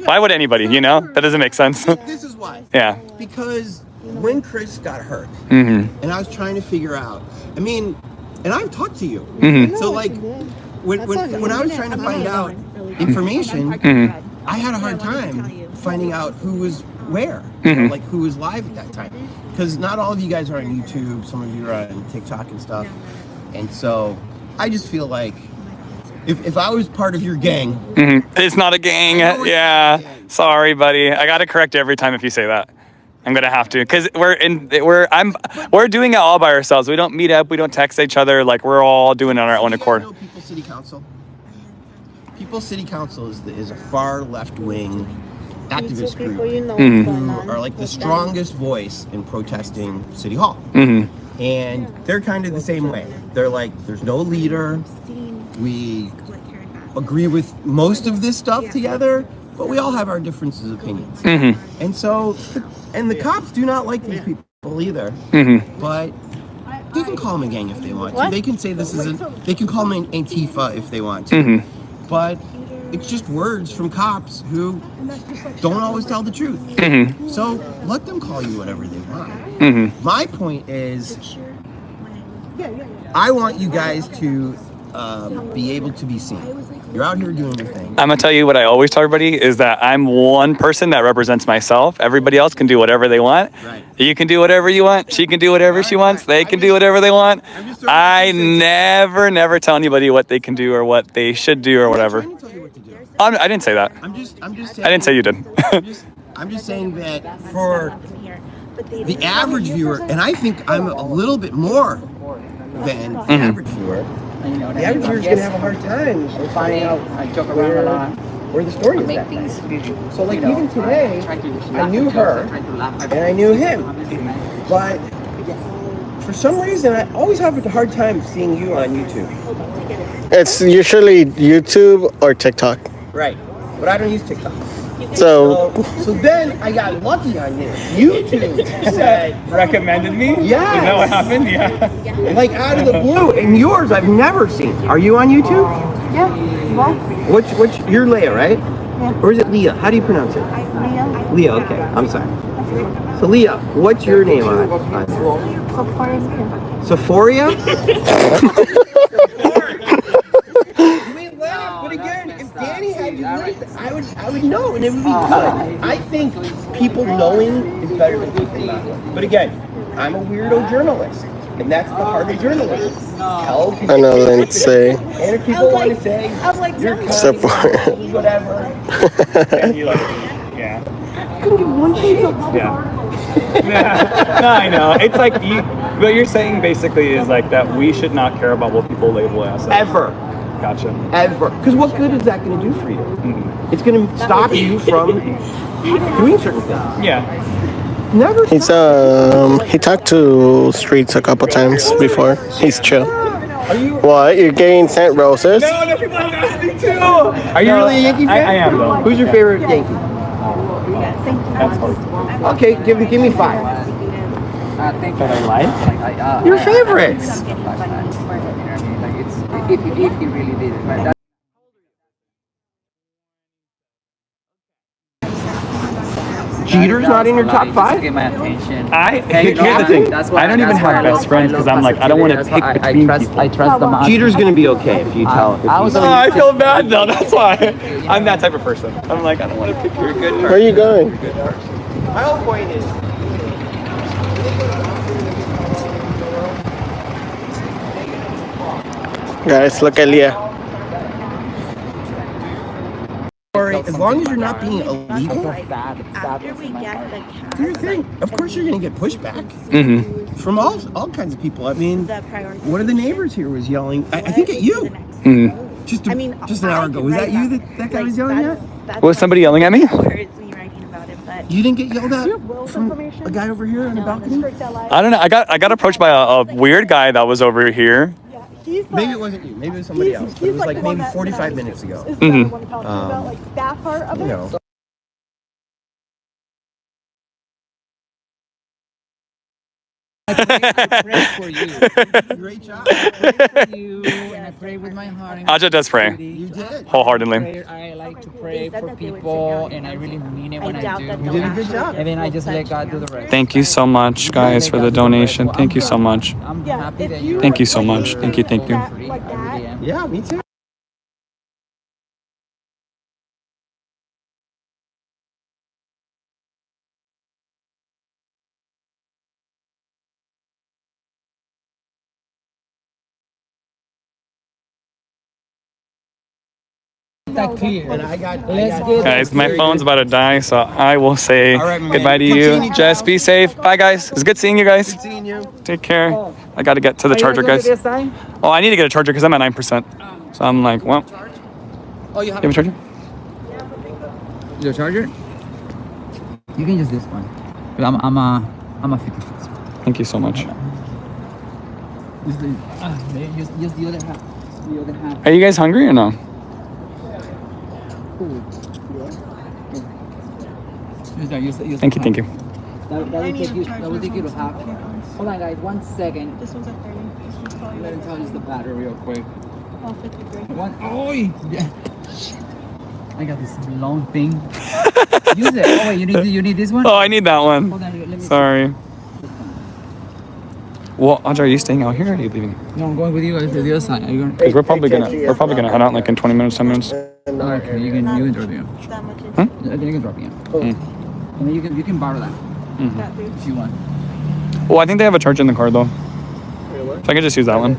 [SPEAKER 7] Why would anybody? You know, that doesn't make sense.
[SPEAKER 1] This is why.
[SPEAKER 7] Yeah.
[SPEAKER 1] Because when Chris got hurt,
[SPEAKER 7] Mm-hmm.
[SPEAKER 1] and I was trying to figure out, I mean, and I've talked to you.
[SPEAKER 7] Mm-hmm.
[SPEAKER 1] So like, when I was trying to find out information,
[SPEAKER 7] Mm-hmm.
[SPEAKER 1] I had a hard time finding out who was where,
[SPEAKER 7] Mhm.
[SPEAKER 1] like who was live at that time. Because not all of you guys are on YouTube, some of you are on TikTok and stuff. And so I just feel like if I was part of your gang,
[SPEAKER 7] It's not a gang. Yeah. Sorry, buddy. I gotta correct you every time if you say that. I'm gonna have to, because we're doing it all by ourselves. We don't meet up. We don't text each other. Like we're all doing it on our own accord.
[SPEAKER 1] You know People City Council. People City Council is a far left wing activist group who are like the strongest voice in protesting City Hall. And they're kind of the same way. They're like, there's no leader. We agree with most of this stuff together, but we all have our differences of opinions. And so, and the cops do not like these people either. But they can call them a gang if they want to. They can say this isn't. They can call them Antifa if they want to. But it's just words from cops who don't always tell the truth. So let them call you whatever they want. My point is, I want you guys to be able to be seen. You're out here doing your thing.
[SPEAKER 7] I'm gonna tell you what I always tell everybody is that I'm one person that represents myself. Everybody else can do whatever they want.
[SPEAKER 1] Right.
[SPEAKER 7] You can do whatever you want. She can do whatever she wants. They can do whatever they want. I never tell anybody what they can do or what they should do or whatever.
[SPEAKER 1] I'm not trying to tell you what to do.
[SPEAKER 7] I didn't say that.
[SPEAKER 1] I'm just saying.
[SPEAKER 7] I didn't say you did.
[SPEAKER 1] I'm just saying that for the average viewer, and I think I'm a little bit more than the average viewer. The average viewer's gonna have a hard time finding out where the story is at. So like even today, I knew her and I knew him, but for some reason I always have a hard time seeing you on YouTube.
[SPEAKER 2] It's usually YouTube or TikTok.
[SPEAKER 1] Right, but I don't use TikTok.
[SPEAKER 2] So
[SPEAKER 1] So then I got lucky on you. YouTube said,
[SPEAKER 7] Recommended me?
[SPEAKER 1] Yeah.
[SPEAKER 7] Is that what happened? Yeah.
[SPEAKER 1] like out of the blue, and yours I've never seen. Are you on YouTube?
[SPEAKER 3] yeah. Well,
[SPEAKER 1] Which you're Leah, right? Yeah. Or is it Leah? How do you pronounce it? Leah, okay. I'm sorry. So Leah, what's your name on it? Sephoria? You may laugh, but again, if Danny had you linked, I would know, and it would be good. I think people knowing is better than people not knowing. But again, I'm a weirdo journalist, and that's the heart of journalism. Tell people.
[SPEAKER 2] I know Lindsay.
[SPEAKER 1] And if people want to say you're
[SPEAKER 2] Sephoria.
[SPEAKER 1] whatever,
[SPEAKER 7] And you like, yeah.
[SPEAKER 3] yeah.
[SPEAKER 7] No, I know. It's like what you're saying basically is like that we should not care about what people label us.
[SPEAKER 1] ever.
[SPEAKER 7] Gotcha.
[SPEAKER 1] Ever. Because what good is that going to do for you? It's going to stop you from doing certain things.
[SPEAKER 7] Yeah.
[SPEAKER 1] Never.
[SPEAKER 2] He's he talked to Streets a couple times before. He's chill.
[SPEAKER 1] Are you?
[SPEAKER 2] What? You're getting sent roses?
[SPEAKER 7] No, people have asked me too.
[SPEAKER 1] Are you really a Yankee fan?
[SPEAKER 7] I am though.
[SPEAKER 1] Who's your favorite Yankee?
[SPEAKER 7] That's hard.
[SPEAKER 1] Okay, give me 5.
[SPEAKER 7] That I like.
[SPEAKER 1] Your favorites.
[SPEAKER 4] If he really did it, right?
[SPEAKER 1] Jeter's not in your top 5?
[SPEAKER 4] Get my attention.
[SPEAKER 7] Here's the thing. I don't even have best friends because I'm like I don't want to pick between people.
[SPEAKER 4] I trust the man.
[SPEAKER 1] Jeter's going to be okay if you tell.
[SPEAKER 7] I feel bad though. That's why I'm that type of person. I'm like I don't want to pick your good.
[SPEAKER 2] Where are you going?
[SPEAKER 1] My whole point is.
[SPEAKER 2] Guys, look at Leah.
[SPEAKER 1] As long as you're not being illegal,
[SPEAKER 6] After we get the
[SPEAKER 1] do your thing. Of course, you're going to get pushback from all kinds of people. I mean,
[SPEAKER 6] priority.
[SPEAKER 1] one of the neighbors here was yelling. I think at you. Just an hour ago. Was that you that guy was yelling at?
[SPEAKER 7] Was somebody yelling at me?
[SPEAKER 6] Words me writing about it, but
[SPEAKER 1] You didn't get yelled at from a guy over here on the balcony?
[SPEAKER 7] I don't know. I got approached by a weird guy that was over here.
[SPEAKER 3] He's
[SPEAKER 1] Maybe it wasn't you. Maybe it was somebody else. But it was like
[SPEAKER 3] the one
[SPEAKER 1] maybe
[SPEAKER 3] that
[SPEAKER 1] 45 minutes ago.
[SPEAKER 3] Is the one talking about like that part of
[SPEAKER 1] You
[SPEAKER 3] it.
[SPEAKER 1] know.
[SPEAKER 4] I pray for you.
[SPEAKER 1] Great job.
[SPEAKER 4] I pray for you, and I pray with my heart.
[SPEAKER 7] Aja does pray.
[SPEAKER 1] You did.
[SPEAKER 7] Wholeheartedly.
[SPEAKER 4] I like to pray
[SPEAKER 6] said
[SPEAKER 4] for
[SPEAKER 6] that they would sit
[SPEAKER 4] people,
[SPEAKER 6] down
[SPEAKER 4] and I really mean it
[SPEAKER 6] I
[SPEAKER 4] when I
[SPEAKER 6] doubt
[SPEAKER 4] do.
[SPEAKER 6] that
[SPEAKER 1] You
[SPEAKER 6] they'll
[SPEAKER 1] did a good
[SPEAKER 6] actually
[SPEAKER 1] job.
[SPEAKER 6] give
[SPEAKER 4] And then I
[SPEAKER 6] full
[SPEAKER 4] just let God do the
[SPEAKER 6] touch
[SPEAKER 4] rest.
[SPEAKER 7] Thank you so much, guys, for the donation. Thank you so much.
[SPEAKER 4] I'm
[SPEAKER 3] Yeah,
[SPEAKER 4] happy
[SPEAKER 3] if
[SPEAKER 4] that
[SPEAKER 3] you-
[SPEAKER 4] you.
[SPEAKER 7] Thank you so much. Thank you. Thank you.
[SPEAKER 3] That, like
[SPEAKER 4] I really
[SPEAKER 3] that.
[SPEAKER 4] am.
[SPEAKER 1] Yeah, me too.
[SPEAKER 4] That clear.
[SPEAKER 1] And I got.
[SPEAKER 4] Let's get
[SPEAKER 7] Guys, my phone's about to die, so I will say
[SPEAKER 1] All right, my
[SPEAKER 7] goodbye to
[SPEAKER 1] man.
[SPEAKER 7] you.
[SPEAKER 1] Continue,
[SPEAKER 7] Jess, be safe. Bye, guys. It's good seeing you guys.
[SPEAKER 1] Good seeing you.
[SPEAKER 7] Take care. I got to get to the charger, guys. Oh, I need to get a charger because I'm at 9%. So I'm like, well,
[SPEAKER 4] Oh, you
[SPEAKER 7] you have a charger?
[SPEAKER 4] your charger? You can use this one. But I'm a 56.
[SPEAKER 7] Thank you so much.
[SPEAKER 4] Use the other half. The other half.
[SPEAKER 7] Are you guys hungry or no?
[SPEAKER 4] Use
[SPEAKER 7] Thank you, thank you.
[SPEAKER 4] That will take you to half. Hold on, guys. 1 second.
[SPEAKER 6] This one's at 30. This one's probably
[SPEAKER 4] Let me tell you the battery real quick.
[SPEAKER 6] all 53.
[SPEAKER 4] Oh, yeah. Shit. I got this long thing. Use it. Oh wait, you need this one?
[SPEAKER 7] Oh, I need that one.
[SPEAKER 4] Hold on, let me see.
[SPEAKER 7] Sorry. Well, Audra, are you staying out here or are you leaving?
[SPEAKER 4] No, I'm going with you guys to the other side. Are you going?
[SPEAKER 7] Because we're probably gonna head out like in 20 minutes, 10 minutes.
[SPEAKER 4] Okay, you can drop me off.
[SPEAKER 6] That much is
[SPEAKER 7] Huh?
[SPEAKER 4] I think you can drop me off. And then you can borrow that
[SPEAKER 6] that big.
[SPEAKER 4] if you want.
[SPEAKER 7] Well, I think they have a charger in the car though. So I could just use that one.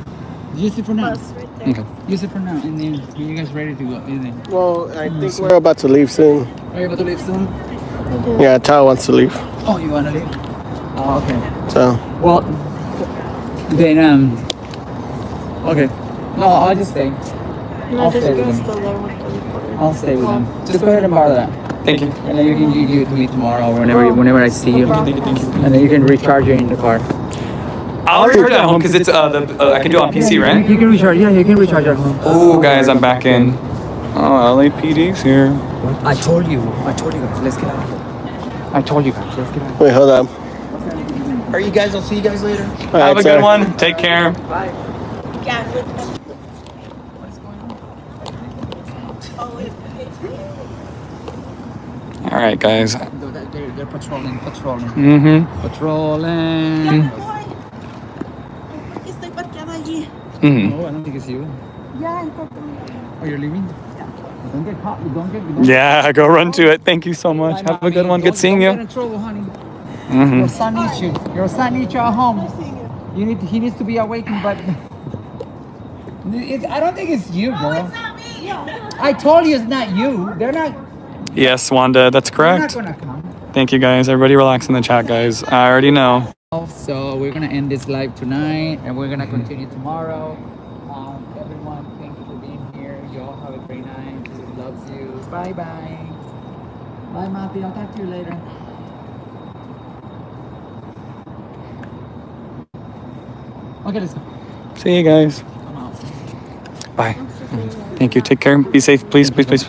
[SPEAKER 4] Use it for now.
[SPEAKER 6] Plus right there.
[SPEAKER 7] Okay.
[SPEAKER 4] Use it for now, and then when you guys ready to go, then.
[SPEAKER 2] Well, I think we're about to leave soon.
[SPEAKER 4] Are you about to leave soon?
[SPEAKER 2] Yeah, Tao wants to leave.
[SPEAKER 4] Oh, you wanna leave? Oh, okay.
[SPEAKER 2] So,
[SPEAKER 4] Well, then okay. No, I'll just stay.
[SPEAKER 6] No,
[SPEAKER 4] I'll
[SPEAKER 6] this
[SPEAKER 4] stay with
[SPEAKER 6] girl's
[SPEAKER 4] them.
[SPEAKER 6] still there with the recorder.
[SPEAKER 4] I'll stay with them. Just go ahead and borrow that.
[SPEAKER 7] Thank you.
[SPEAKER 4] And then you can give it to me tomorrow or whenever I see you.
[SPEAKER 7] Thank you, thank you.
[SPEAKER 4] And then you can recharge it in the car.
[SPEAKER 7] I'll recharge it at home because it's I can do it on PC, right?
[SPEAKER 4] You can recharge. Yeah, you can recharge at home.
[SPEAKER 7] Oh, guys, I'm back in. Oh, LAPD's here.
[SPEAKER 4] I told you guys. Let's get out of here. I told you guys. Let's get out.
[SPEAKER 2] wait, hold on.
[SPEAKER 1] All right, you guys. I'll see you guys later.
[SPEAKER 2] All
[SPEAKER 7] Have
[SPEAKER 2] right,
[SPEAKER 7] a
[SPEAKER 2] sir.
[SPEAKER 7] good one. Take care.
[SPEAKER 6] Yeah, with
[SPEAKER 7] All right, guys.
[SPEAKER 4] They're patrolling.
[SPEAKER 7] Mm-hmm.
[SPEAKER 4] Patrolling.
[SPEAKER 6] Estoy parqueada allí.
[SPEAKER 7] Mm-hmm.
[SPEAKER 4] No, I don't think it's you.
[SPEAKER 3] Yeah, I thought
[SPEAKER 4] Oh, you're leaving? Don't get caught. Don't
[SPEAKER 7] Yeah, go run to it. Thank you so much. Have a good one. Good seeing
[SPEAKER 4] Don't
[SPEAKER 7] you.
[SPEAKER 4] get in trouble, honey.
[SPEAKER 7] Mm-hmm.
[SPEAKER 4] Your son needs you. Your son needs you at home. He needs to be awakened, but I don't think it's you, girl. I told you it's not you. They're not.
[SPEAKER 7] Yes, Wanda, that's
[SPEAKER 4] They're
[SPEAKER 7] correct.
[SPEAKER 4] not gonna come.
[SPEAKER 7] Thank you, guys. Everybody relax in the chat, guys. I already know.
[SPEAKER 4] So we're gonna end this live tonight, and we're gonna continue tomorrow. Everyone, thank you for being here. You all have a great night. Jesus loves you. Bye bye. Bye, Matthew. I'll talk to you later. Okay, let's go.
[SPEAKER 7] See you guys.
[SPEAKER 4] I'm out.
[SPEAKER 7] Bye. Thank you. Take care. Be safe, please, please, please.